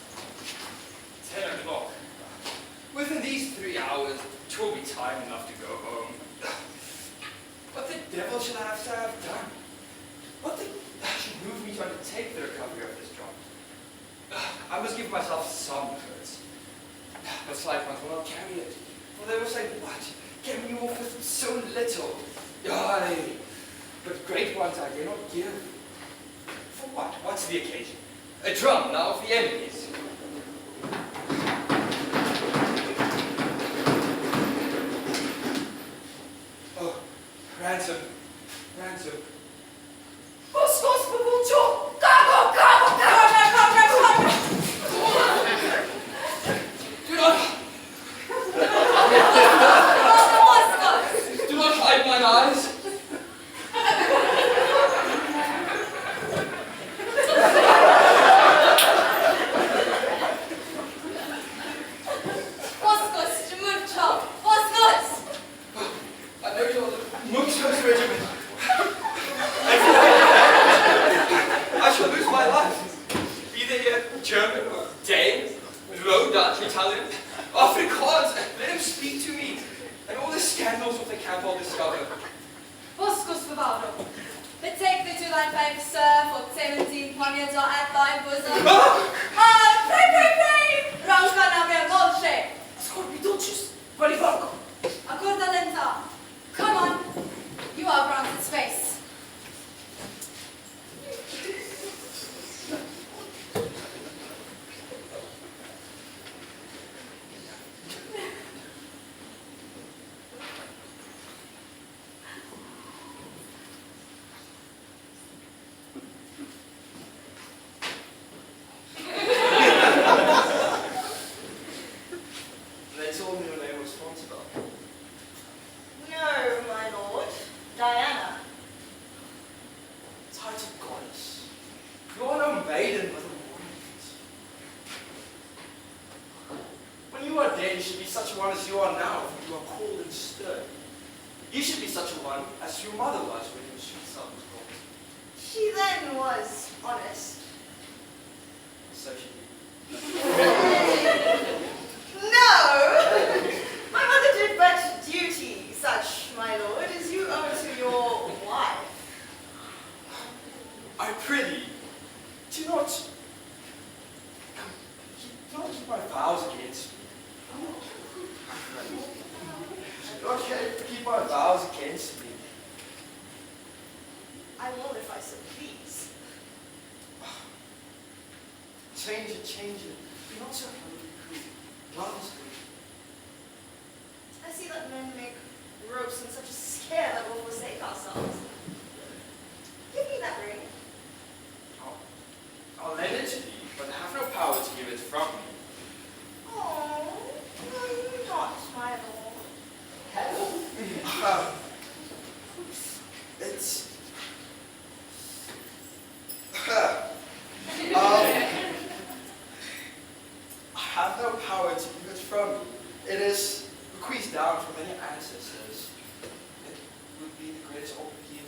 10 o'clock. Within these 3 hours, 'twill be time enough to go home. What the devil should I have done? What the should move me to undertake the recovery of this job? I must give myself some hurts. But slight ones will not carry it. For they will say, what? Get me off with so little. Aye. But great ones I dare not give. For what? What's the occasion? A drum now for the enemies. Oh, ransom. Ransom. Oscos Pabucho! Cago, cago, cago! Do not hide mine eyes. I know you're the Munchos regiment. I shall lose my life. Be they German or Dane, Low Dutch, Italian, Afrikaans, let him speak to me. And all the scandals of the camp I'll discover. Oscos Favaro, betake thee to thy faith, sir, for 17 poniards are at thy bosom. Pray! Rauka na mea dolce! Scorpiduchus, Volivorco. Accorda lenta. Come on. You are granted space. They told me your name was responsible. No, my lord. Diana. Title goddess. You are no maiden with a wand. When you are dead, you should be such a one as you are now, for you are cold and stern. You should be such a one as your mother was when your sweet son was born. She then was honest. So she did. No! My mother did but duty, such, my lord, as you owe to your wife. I prithee, do not keep my vows against me. Do not keep my vows against me. I will if I so please. Change it. Be not so hungry, cruel. Love is good. I see that men make ropes in such a scare that we'll forsake ourselves. Give me that ring. I'll lend it to thee, but have no power to give it from me. Oh, no, not, my lord. It's... I have no power to give it from me. It is bequeathed down from many ancestors. It would be the greatest opportunity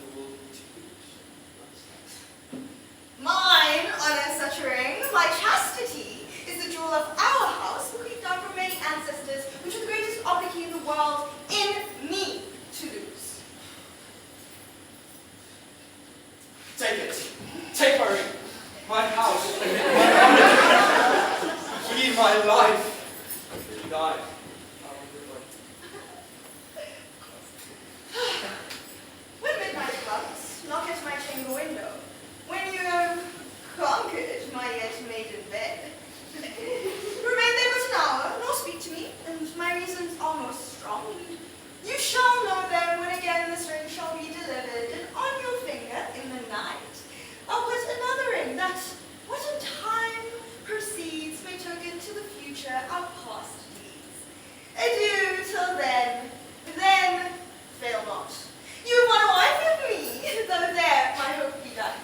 my chastity is the jewel of our house, bequeathed down from many ancestors, which are the greatest obloquy in the world, in me to lose. Take it. Take my ring. My house. My honor. He, my life. He died. When midnight comes, knock at my chamber window. When you have conquered my yet maiden bed, remain there but an hour, nor speak to me, and my reasons are most strong. You shall know them when again this ring shall be delivered, and on your finger in the night I'll put another ring that, what in time proceeds, may token to the future our past deeds. Adieu till then fail not. You won a wife with me, though there my hope be done.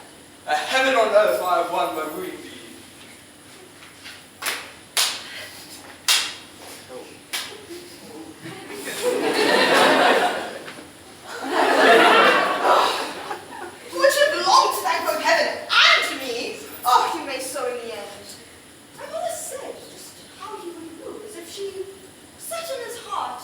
A heaven on earth I have won by wooing thee. Which should belong to thank both heaven and to me. Oh, you may so in the end. My mother said just how he would move, as if she sat in his heart.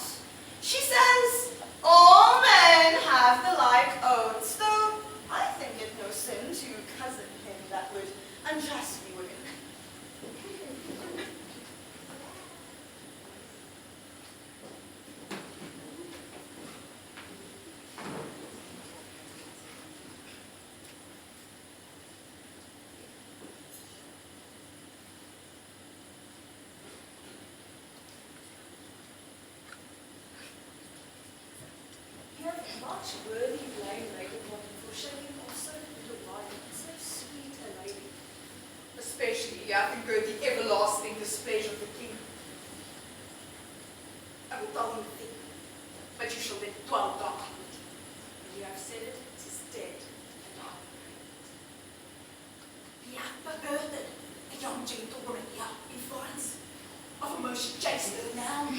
She says, all men have the like oaths, though I think it no sin to cousin him that would unjustly win. You have much worthy blame laid upon him for shaking off so little wine, so sweet a lady. Especially, you have incurred the everlasting displeasure of the king. I will tell him the thing, but you shall let dwell dark on it. When you have said it, it is dead, and I will pray it. He hath perverted a young gentlewoman here in Florence, of a most chaste renown.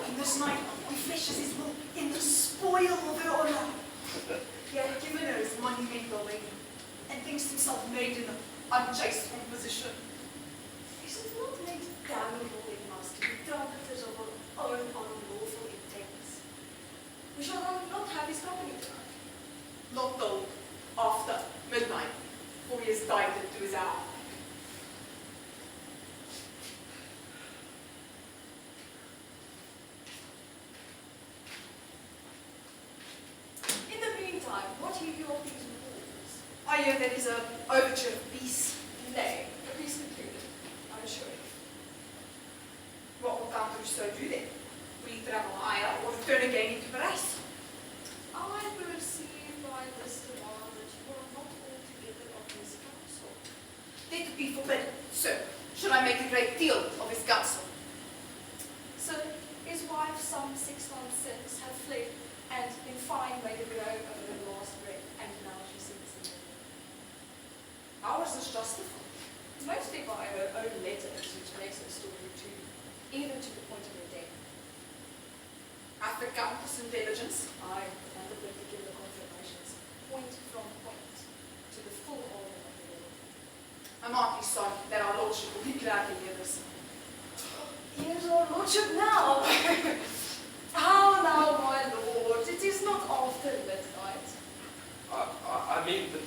And this night refreshes his will in the spoil of her honor. He hath given her his monumental lady, and thinks himself made in an unchaste composition. Is it not made damnable in us to be trumpeters of our own unlawful intents? We shall not have his company tonight. Not till after midnight, for he has died to his hour. In the meantime, what hear you of these reports? I hear there is an overture of peace. Nay, the peace concluded, I assure you. What will Count Rousseau do then? Will he travel higher or return again into Paris? I perceive by this demand that you are not altogether of his counsel. That would be forbidden, sir. Should I make a great deal of his counsel? So his wife some 6 months since had fled, and in fine made a grave of her last breath, and now she sits in the How is this justified? mostly by her own letters, which makes her story true, even to the point of her death. Hath the Countess intelligence? I, and the particular confirmations, point from point to the full order of the law. I'm hardly sorry that our lordship will be glad to hear this. Here's our lordship now. How now, my lord? It is not after midnight. I mean, the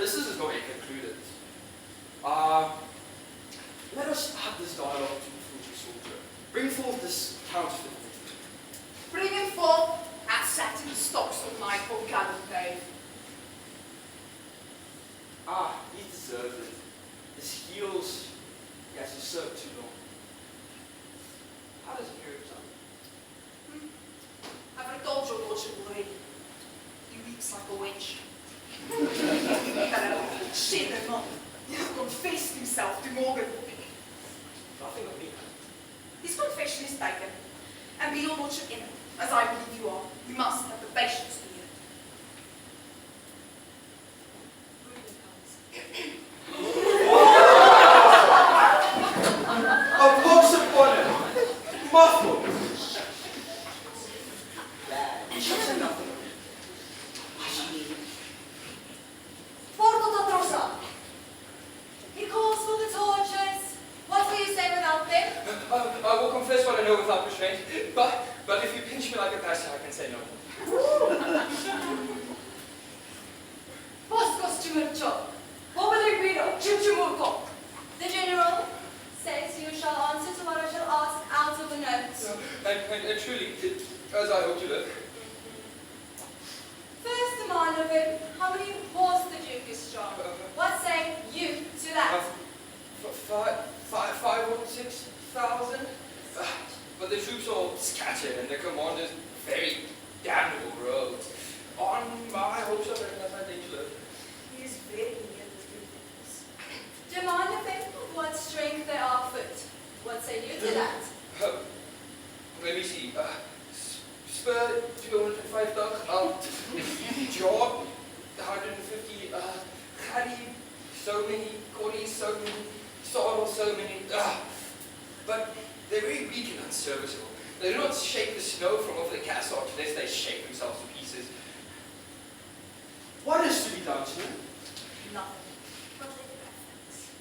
business is not yet concluded. Let us have this dialogue to the future soldier. Bring forth this counterfeit. Bring him forth and sat in the stocks all night, O gallant knave. He deserves it. His heels, he has usurped too long. How does he hear himself? I've told your lordship already. He weeps like a wench. Shed him not. He has confessed himself to Morgan. Nothing of me. His confession is taken, and be your lordship in it, as I believe you are. You must have the patience to hear it. A pox upon him! Muffled! He shall say nothing of me. I shall leave him. Porto da Trosa! that? 5 or 6,000. But the troops are scattered and the commanders very damnable rogues. On my hopes of recognize my danger. He is very near the defenders. Demand of them what strength they are foot. What say you to that? Let me see. Spur 205 dog. Job 150. Khadi so many. Kori so many. Saddle so many. But they're very weak and unserviceable. They do not shake the snow from off the castle unless they shake themselves to pieces. What is to be done, sir? Nothing. What are the preference?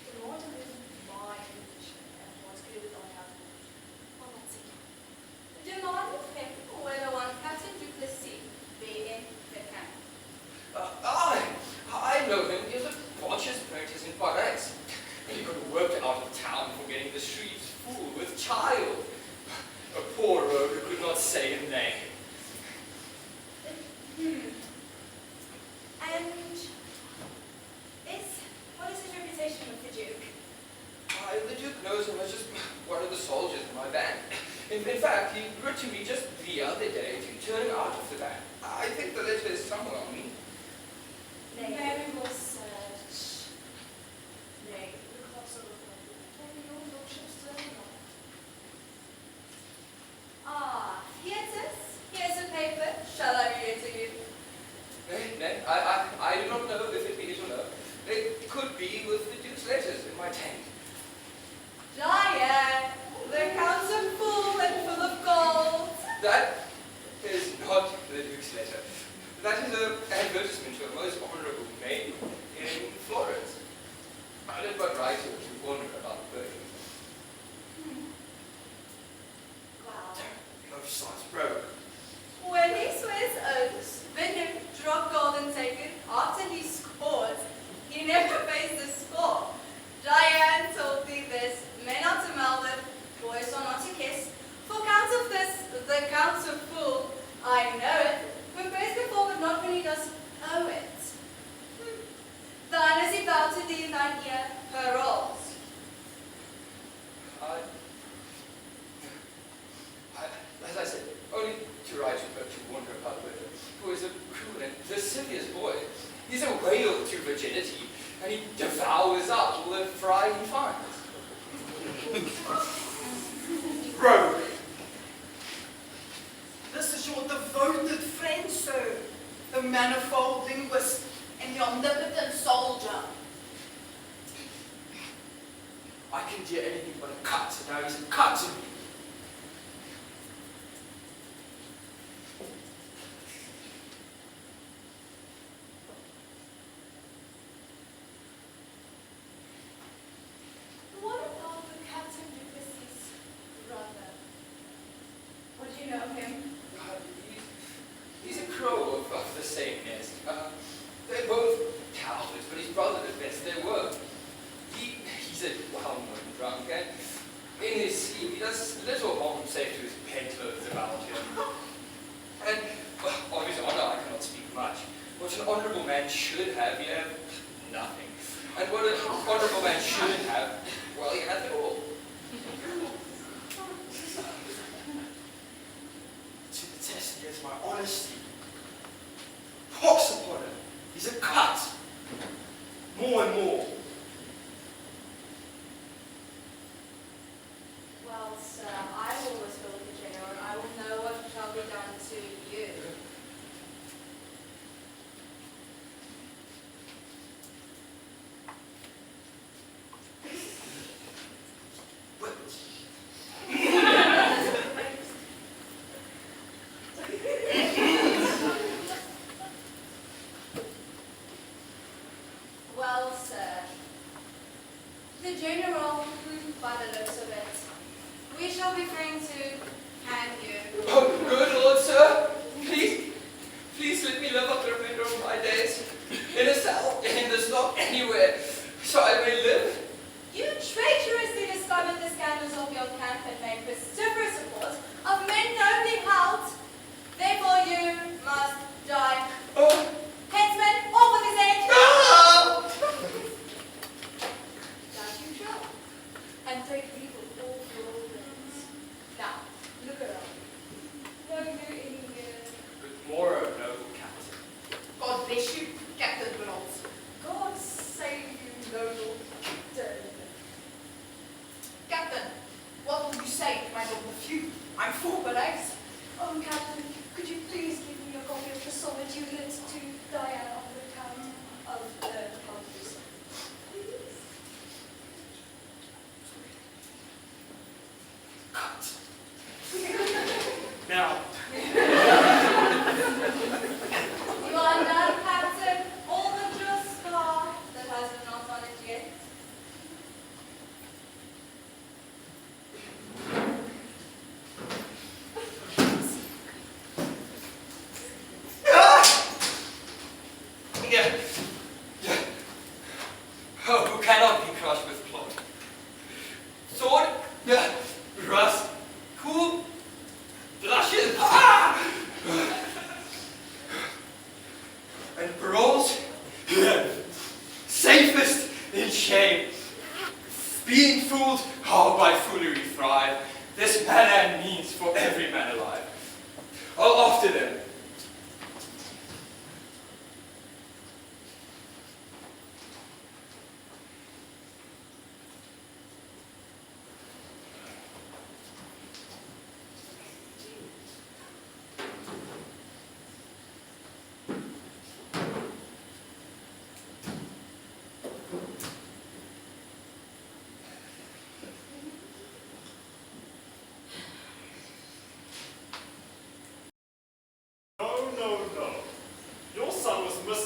The Lord is my condition, and what good I have. Well, what's it? Demand of him whether one Captain Duplessis be in the camp. I know him. He was a Portuguese apprentice in Paris. And he got worked out of town for getting the streets full with child. A poor rogue who could not say a nay. And what is his reputation with the Duke? The Duke knows him as just one of the soldiers in my band. In fact, he wrote to me just the other day to turn him out of the band. I think the letter is somewhere on me. Nay, we will search. Nay, the closer of the maybe your lordship's turning on. Here it is. Here's a paper. Shall I read it to you? Nay, I do not know if it be it or no. It could be with the Duke's letters in my tent. Lier, the accounts are full and full of gold. That is not the Duke's letter. That is an advertisement to a most honourable maiden in Florence. I did but write it to warn her about the burden. Well, No sons broke. When he swears oaths, bid him drop gold and take it. After he scores, he never pays the score. Diane told thee this, men are to melt it, boys are not to kiss. For count of this, the count's a fool. I know it, when praised before, but not when he does owe it. Thine as he bowed to thee in thine ear, her rolls. As I said, only to write to her to warn her about Widow, who is a cruel and lascivious boy. He's a whale to virginity, and he devours up all the fry he finds. Rogue! This is your devoted friend, sir, the manifold linguist and the omnipotent soldier. I can do anything but a cut, and now he's a cut to me. What about the Captain Duplessis' brother? Would you know him? He's a crow of the same nest. They're both cowards, but his brother the best there were. He's a well-known drunk, and in his sleep he does little harm save to his petloads about him. And of his honour I cannot speak much. What an honourable man should have, he had nothing. And what an honourable man shouldn't have, well, he had it all. To detest me as my honesty. Pox upon him. He's a cut. More and more. Well, sir, I will whisper with the general, and I will know what shall be done to you. Well, sir, the general, by the looks of it, we shall be going to hang you. Oh, good Lord, sir, please let me live up the remainder of my days in a cell, in the stock, anywhere, so I may live. You traitorously discovered the scandals of your camp and made vociferous reports of men nobly held. Therefore,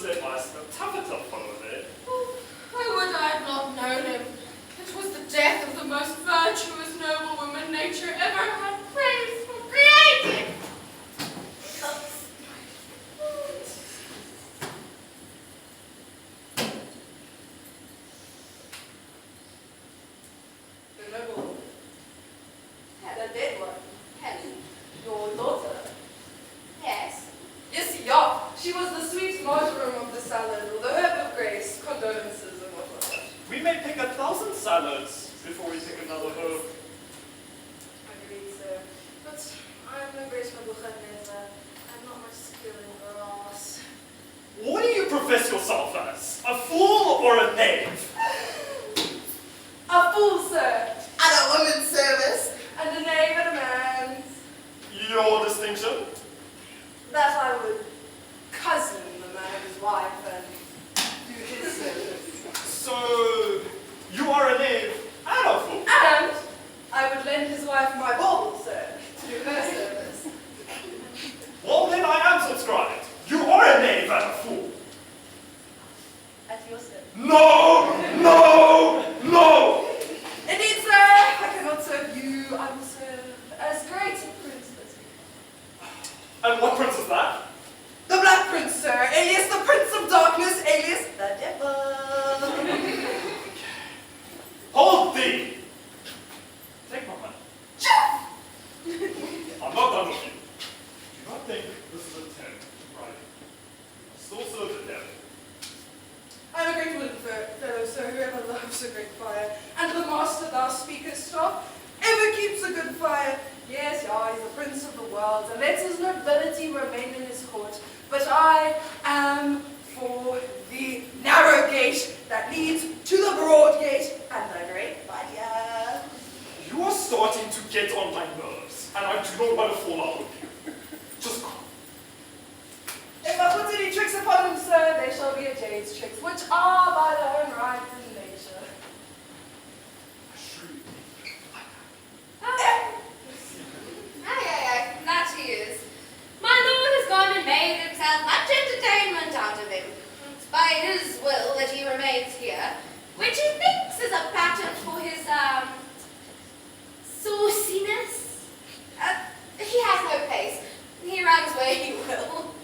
said last, a tough fellow there. Oh, I would I had not known him. It was the death of the most virtuous, noble woman nature ever had praised for creating. The noble woman had a dead one. Helen, your daughter. Yes. Yes, yeah. She was the sweet martyrdom of the salad, or the herb of grace, condolences and whatnot. We may pick 1,000 salads before we pick another herb. Agreed, sir. But I'm no great Mabuchaneza. I'm not much skill in grass. What do you profess yourself as? A fool or a knave? A fool, sir, At a woman's service. and a knave and a man's. Your distinction? That I would cousin the man of his wife and do his service. So, you are a knave and a fool. And I would lend his wife my bauble, sir, to do her service. Well, then I am subscribed. You are a knave and a fool. At your service. No! No! No! Indeed, sir, I cannot serve you. I will serve as great a prince as you. And what prince is that? The Black Prince, sir, alias the Prince of Darkness, alias the Devil. Hold thee! Take my money. I'm not done with you. Do not think this is a tent, right? Still serve the devil. I'm a great wooden fellow, sir, whoever loves a great fire. And the master thou speakest of ever keeps a good fire. Yes, yeah, he's the prince of the world, and lets his nobility remain in his court. But I am for the narrow gate that leads to the broad gate and the great fire. You are starting to get on my nerves, and I do not want to fall out with you. Just go. If I put any tricks upon him, sir, they shall be a jade's tricks, which are by their own right in nature. Aye, that he is. My lord has gone and made himself much entertainment out of him. It's by his will that he remains here, which he thinks is a pattern for his, sauciness. He has no pace. He runs where he will.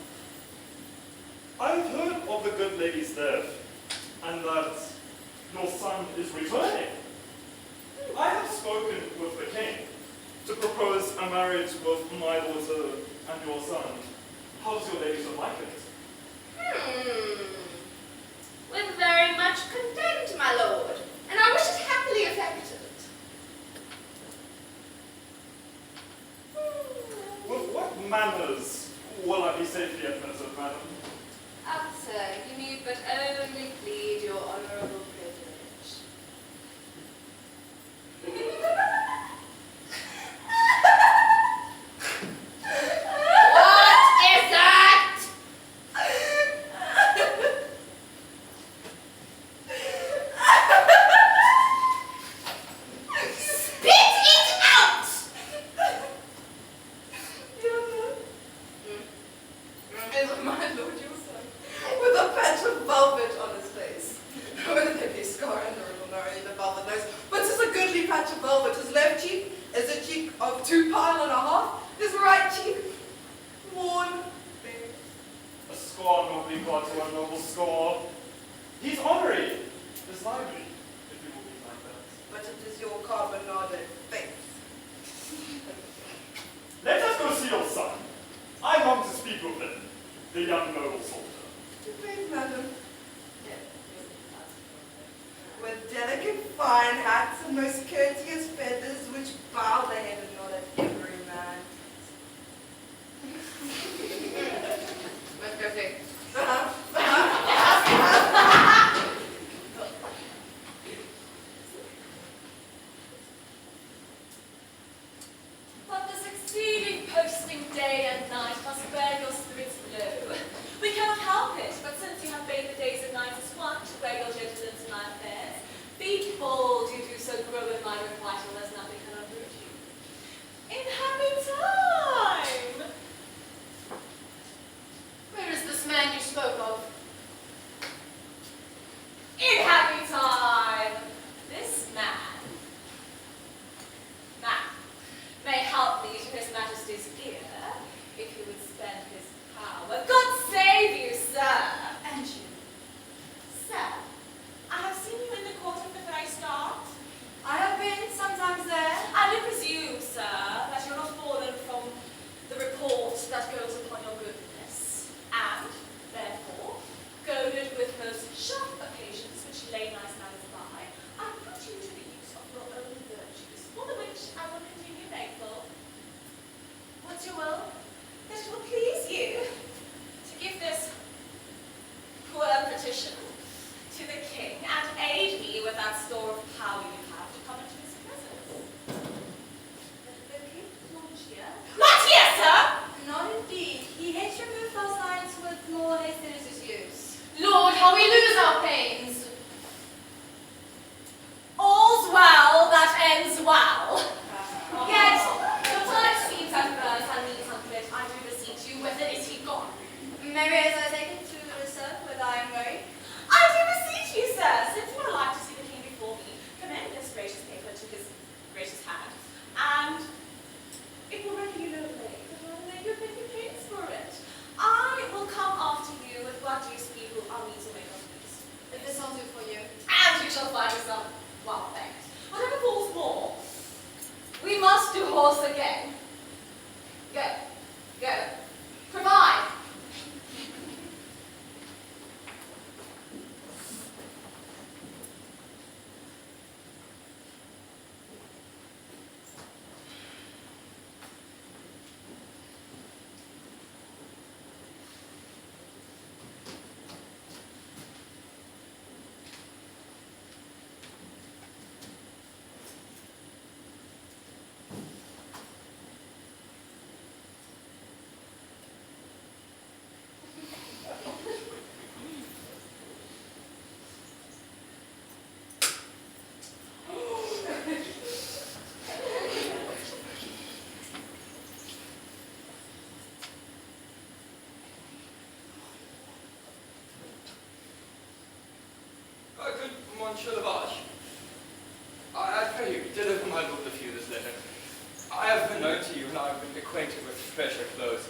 I've heard of the good lady's death, and that your son is returning. I have spoken with the king to propose a marriage with my daughter and your son. How does your ladyship like it? With very much content, my lord, and I wish it happily effected. With what manners will I be safely admitted, madam? Sir, you need but only plead your honourable privilege. What is that? Spit it out! Is my lord your son, with a patch of velvet on his face? Whether there be a scar under it or not, the velvet nose, but 'tis a goodly patch of velvet. His left cheek is a cheek of 2 pile and a half. His right cheek, worn bare. A score not be got to a noble score. He's honorary, is lively, if you will be like that. But it is your carbonaded face. Let us go see your son. I long to speak with him, the young noble soldier. Wait, madam. With delicate fine hats and most courteous feathers which bow the head and nod at every man. Let's go see. But the succeeding posting day and night must wear your spirits low. We cannot help it, but since you have made the days and nights as one to wear your gentleness in my affairs, be bold you do so grow in my requital before we lose our pains. All's well that ends well. Yet, your time seems adverse, and needs unfit. I do beseech you, whither is he gone? Mary, as I take it to sir, whether I am going. I do beseech you, sir, since you are like to see the king before me, commend this gracious paper to his gracious hand, and it will render you no blame, but rather make you make pains for it. I will come after you with what use people are means to make of peace. If this will do for you. And you shall find yourself well thanked. Whatever falls more, we must do horse again. Go, go, provide. Good Monsieur Lavage, I pray you, deliver my lord the few this letter. I have been known to you, and I have been acquainted with fresher clothes.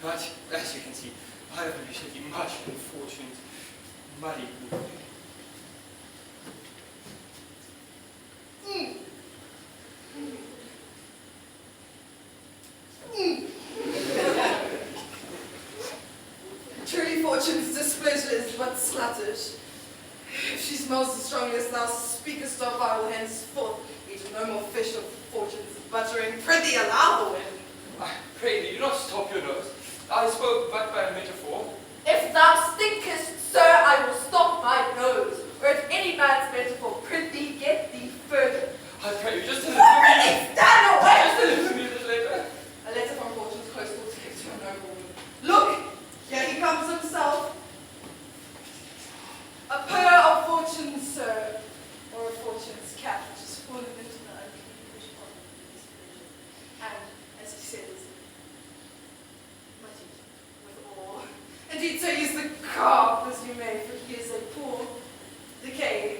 But, as you can see, I have been recently much in fortune's muddy pool. Truly fortune's displeasure is but sluttish. If she smells the strongest thou speakest of, I will henceforth eat no more fish of fortune's buttering. Prithee allow the wind. I pray thee, do not stop your nose. I spoke but by a metaphor. If thou stinkest, sir, I will stop my nose. Or if any man's metaphor, prithee get thee further. I pray you, just deliver me. Stand away! Just deliver me this letter. A letter from fortune's coastal ticket to a nobleman. Look, here he comes himself. A purr of fortune, sir, or a fortune's cat which has fallen into the unclean fish pond of his pleasure. And, as he says, muttered with awe. Indeed, sir, he is the carp, as you may, for he is a poor, decayed,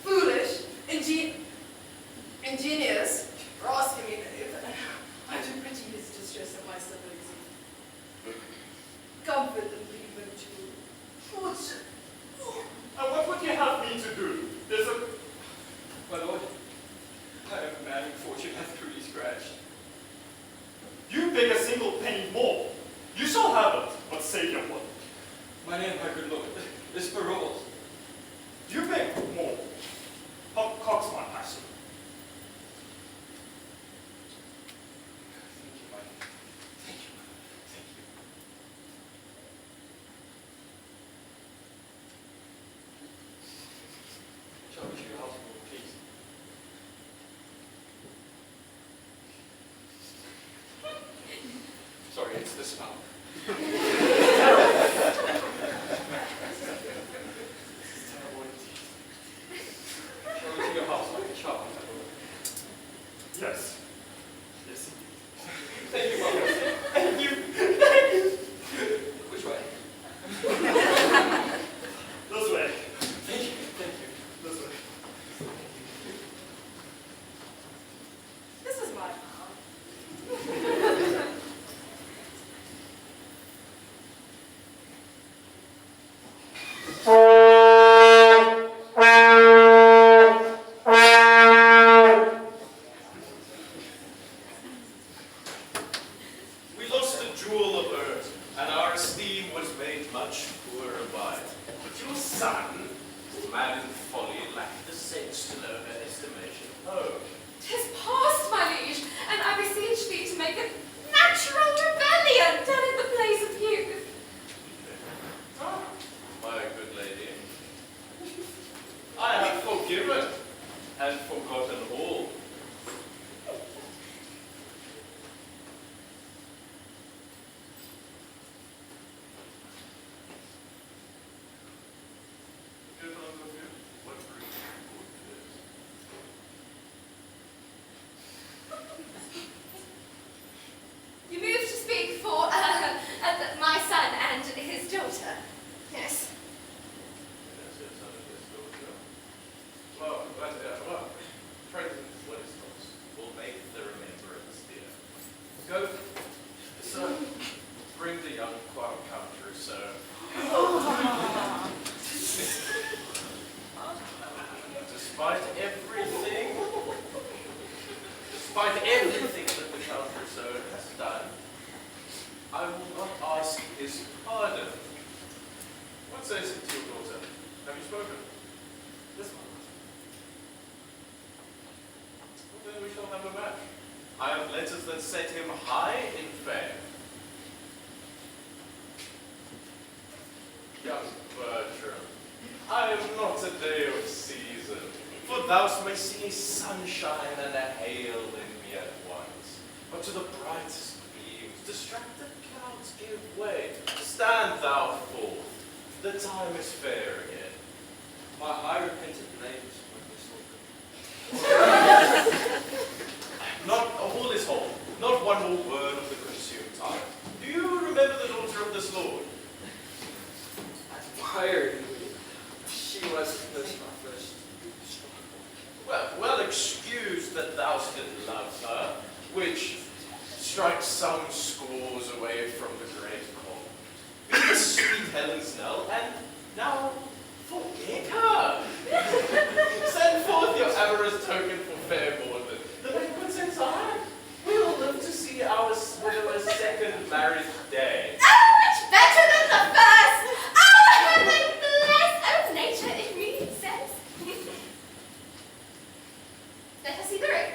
foolish, ingenious, rascally knave. I do pity his distress at my stability. Comfort and leave him to fortune. And what would you have me to do? There's a... My lord, I am a man whom fortune hath truly scratched. You beg a single penny more. You shall have it, but save your blood. My name, my good lord, is Paroles. You beg more. Cox my passion. Thank you, my lord. Thank you, my lord. Thank you. Shall we show your house, Lord, please? Sorry, it's the smell. Shall we to your house like a child, my lord? Yes. Yes, indeed. Thank you, my lord. Thank you. Thank you. Which way? This way. Thank you. Thank you. This way. This is my farm. We lost a jewel of earth, and our esteem was made much poorer by it. But your son, mad in folly, lacked the sense to know her estimation of home. 'Tis past, my liege, and I beseech thee to make a natural rebellion done in the place of youth. Ah, my good lady, I have forgiven and forgotten all. country, sir. Despite everything that the country, sir, has done, I will not ask his pardon. What says it to your daughter? Have you spoken? This one. Well, then we shall have a match. I have letters that set him high in fame. Young Bertram, I am not a day of season, for thou mayst see sunshine and a hail in me at once. But to the brightest beams, distracted clouds give way. Stand thou forth, the time is fair again. My repentant neighbours, Not all is whole, not one more word of the consumed time. Do you remember the daughter of this lord? admired. She was my first. Well excused that thou still love her, which strikes some scores away from the great call. Be the sweet Helen's knell, and now forget her. Send forth your amorous token for fair Maudlin. The banquet's inside. We'll live to see our widow's second marriage day. Oh, much better than the first! Oh, heaven bless! Oh, nature, it really says. Let us see the ring.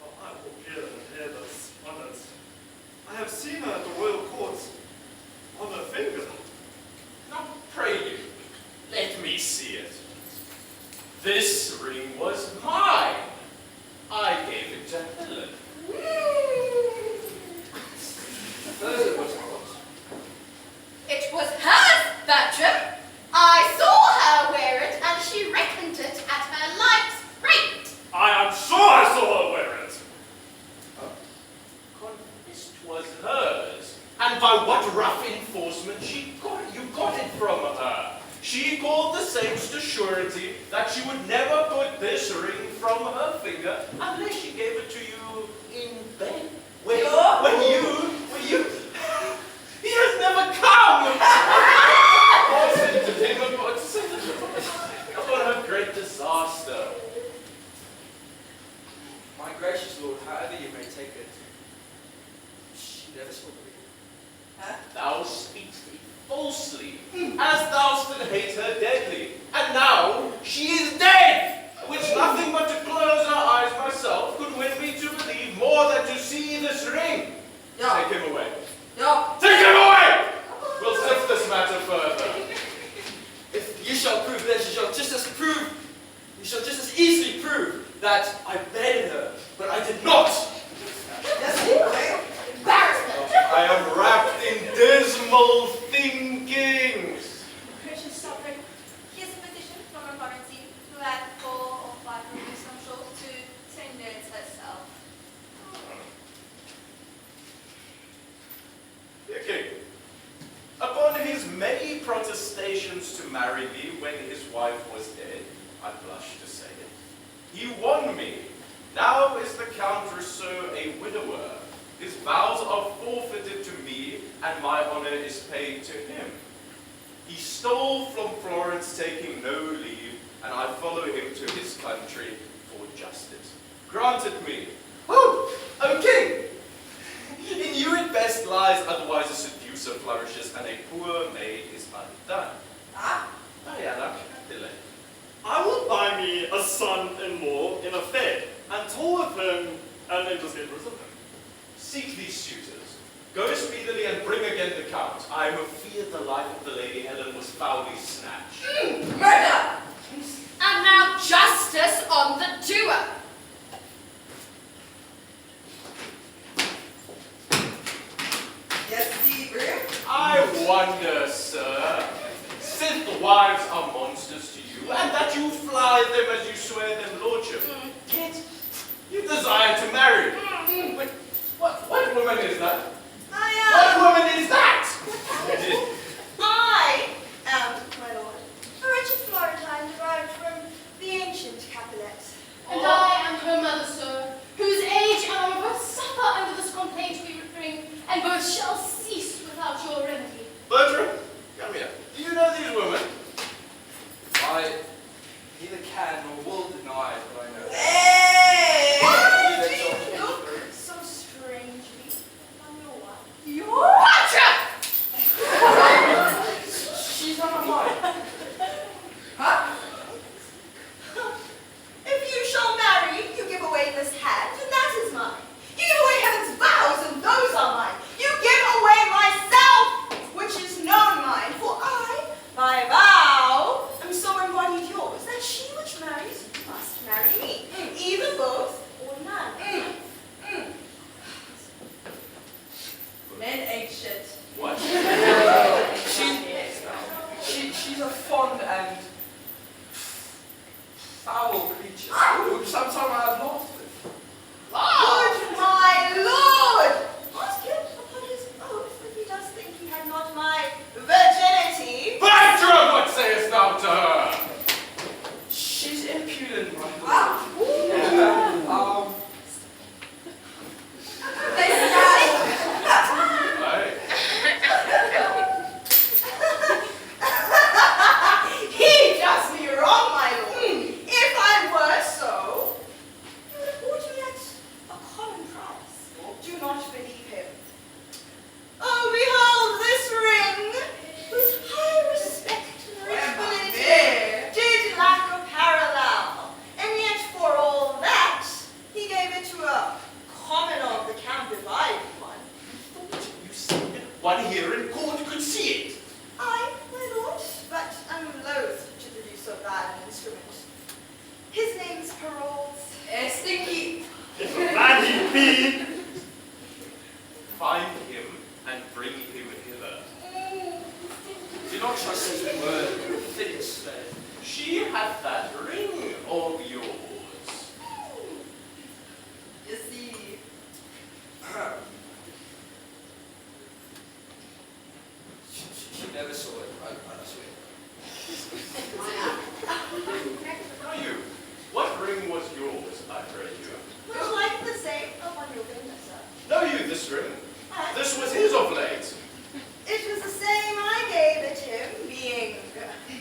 Oh, I will hear those honors. I have seen her at the royal court on her finger. Now, pray you, let me see it. This ring was mine. I gave it to Helen. Hers it was not. It was hers, Bertram. I saw her wear it, and she reckoned it at her life's rate. I am sure I saw her wear it. Confessed 'twas hers, and by what rough enforcement you got it from her. She called the saints to surety that she would never put this ring from her finger unless she gave it to you in bed. When you, he has never come! Upon her great disaster. My gracious lord, however you may take it, she never saw the ring. Thou speakst me falsely, as thou still hate her deadly, and now she is dead, which nothing but to close her eyes myself could win me to believe more than to see this ring. No. Take him away. No. Take him away! We'll sift this matter further. If you shall prove this, you shall just as easily prove that I bedded her, but I did not. Yes, you will. Embarrassment. I am wrapped in dismal thinkings. Gracious sovereign, here's a petition from a Florentine who had 4 or 5 rooms, I'm sure, to tender it herself. Dear King, upon his many protestations to marry me when his wife was dead, I blush to say it, he won me. Now is the Count Rousseau a widower. His vows are forfeited to me, and my honor is paid to him. He stole from Florence, taking no leave, and I follow him to his country for justice. Granted me. Oh, O King! In you at best lies, otherwise a seducer flourishes, and a poor maid is undone. Ah, Diana, delay. I will buy me a son-in-law in a fed, and toll with him, and then just get rid of him. Seek these suitors. Go speedily and bring again the Count. I am afeard the life of the Lady Helen was foully snatched. Murder! And now justice on the doer. yes, the room. I wonder, sir, since the wives are monsters to you, and that you fly them as you swear them lordship, yet you desire to marry. What woman is that? What woman is that? I am, my lord, a wretched Florentine derived from the ancient Capulet. And I am her mother, sir, whose age am of One here in court could see it. I, my lord, but I'm loath to produce so bad an instrument. His name's Paroles. Stinky. If a man he be, Find him and bring him hither. Do not trust his word. Phineas said. She hath that ring of yours. You see, She never saw it, I swear. Now you, what ring was yours, I pray you? would you like the same upon your finger, sir? Know you this ring? And This was his of late. it was the same I gave it him, being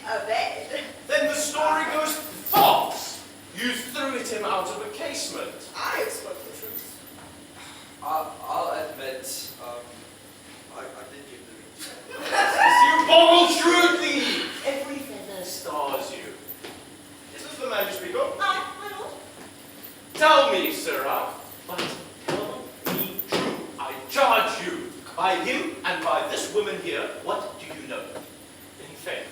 a bed. Then the story goes false. You threw it him out of a casement. I spoke the truth. I'll admit, I did give the ring to him. You bold shrewdly! Every feather stars you. Is this the man you speak of? I, my lord. Tell me, sirrah, but tell me true. I charge you, by him and by this woman here, what do you know? In faith,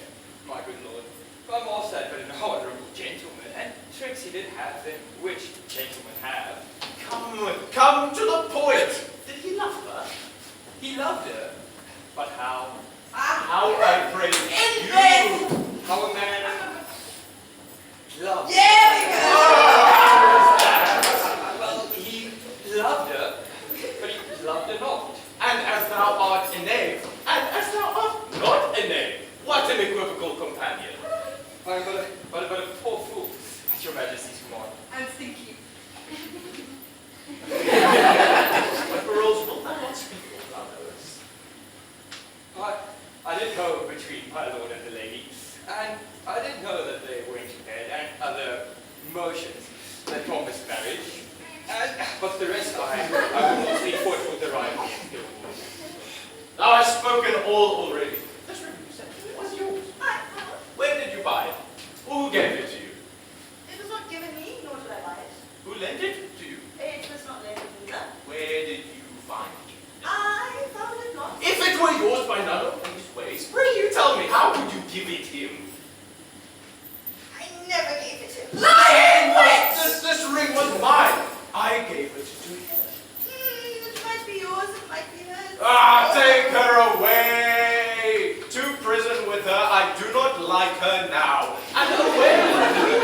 my good lord, my master had but an honourable gentleman, and tricks he did have them, which gentlemen have. Come to the point. Did he love her? He loved her, but how? How I pray you. How a man loves. Well, he loved her, but he loved her not. And as thou art a knave, and as thou art not a knave, what an equivocal companion. I'm but a poor fool, at your majesty's command. And Stinky. But Paroles, wilt thou not speak of thou knowest? I didn't know between my lord and the lady, and I didn't know that they went to bed and other motions that promised marriage. But the rest I will not speak for it will derive me. Thou hast spoken all already. This ring you said it was yours. I, my lord. Where did you buy it? Who gave it to you? It was not given me, nor did I buy it. Who lent it to you? It was not lent either. Where did you find it? I found it not. If it were yours by none of these ways, pray you tell me, how could you give it him? I never gave it to him. This ring was mine. I gave it to him. It might be yours, it might be hers. Take her away! To prison with her, I do not like her now. And away with him!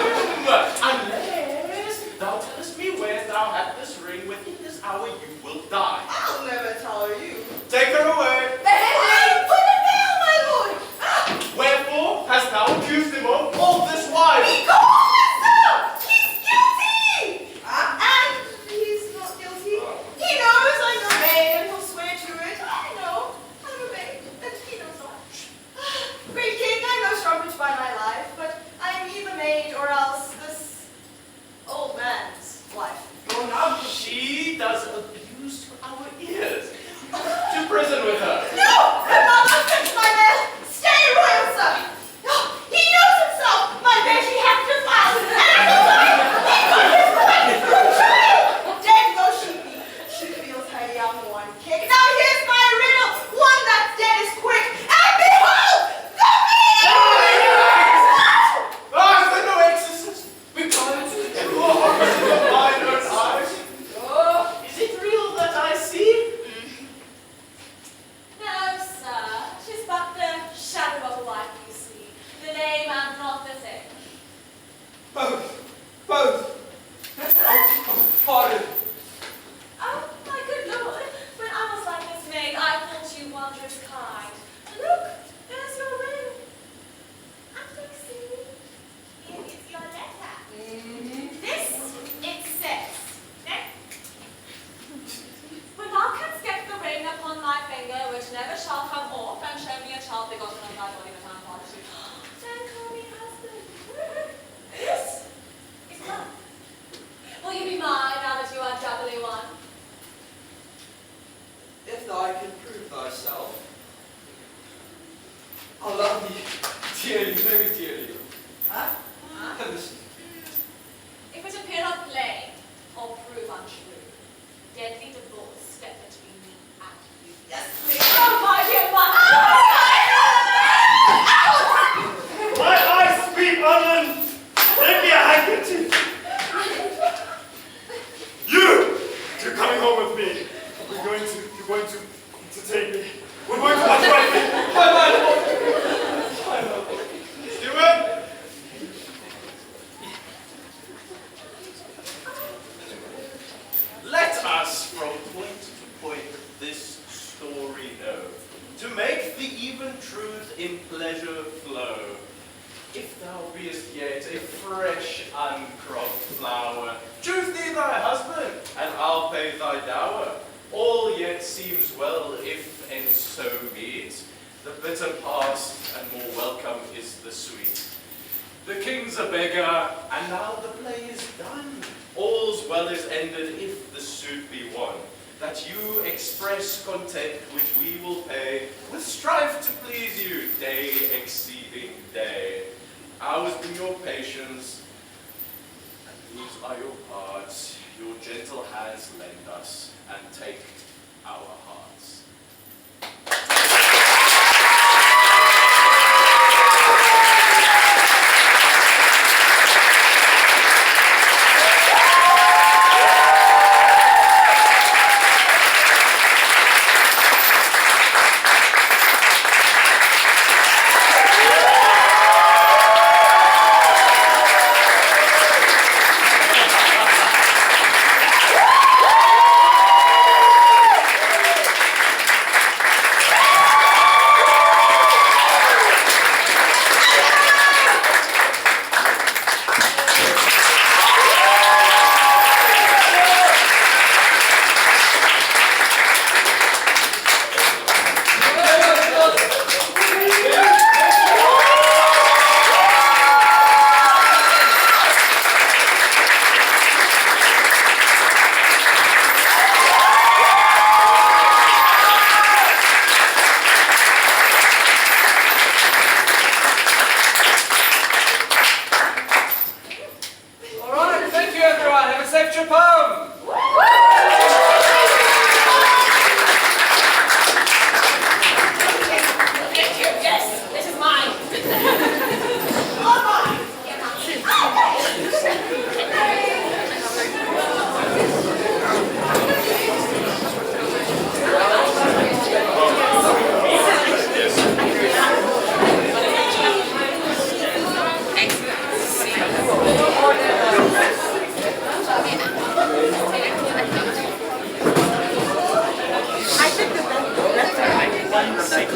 Unless thou tellest me where thou hast this ring, within this hour you will die. I'll never tell you. Take her away! I put a veil, my lord! Wherefore hast thou accused him of all this while? Because he's guilty! And he's not guilty. He knows I'm a maid and he'll swear to it. I know I'm a maid and he knows not. Great king, I'm no strumpet by my life, but I am either maid or else this old man's wife. She does abuse to our ears. To prison with her. No! I'm not listening to my man! Stay, royal sir! No, he knows himself! My bed he hath defiled! And I will find he put his wife through trial! Dead though she be, she feels her young one kick. Now here's my riddle! One that's dead is quick, and behold! The meaning! Is there no exorcist? Because the true horrors of mine own eyes. Oh, is it real that I see? No, sir. She's but the shadow of a wife, you see. The name and not the thing. Both. Pardon. Oh, my good lord. When I was like this maid, I thought you wondrous kind. Look, there's your ring. And look, see, here is your letter. This, it says, eh? When thou canst get the ring upon thy finger, which never shall come off, and show me a child begotten of thy body that I am father to, then call me husband. This is mine. Will you be mine now that you are doubly one? If thou can prove thyself, I love thee dearly, very dearly. Huh? Listen, If it appear not plain, or prove untrue, deadly divorce step between me and you. Yes, please. Oh, my with me. You're going to take me. We're going to watch rugby. Stewart! Let us from point to point this story know, to make the even truth in pleasure flow. If thou beest yet a fresh uncropped flower, choose thee thy husband, and I'll pay thy dower. All yet seems well, if and so be it. The bitter past, and more welcome is the sweet. The king's a beggar, and now the play is done. All's well is ended if the suit be won. That you express content which we will pay, with strife to please you, day exceeding day. Ours be your patience, and these are your parts. Your gentle hands lend us, and take our hearts. Thank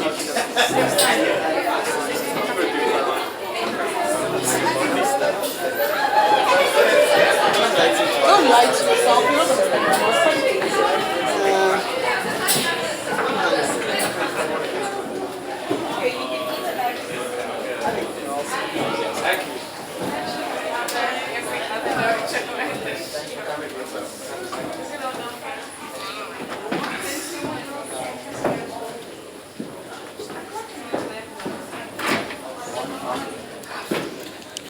you.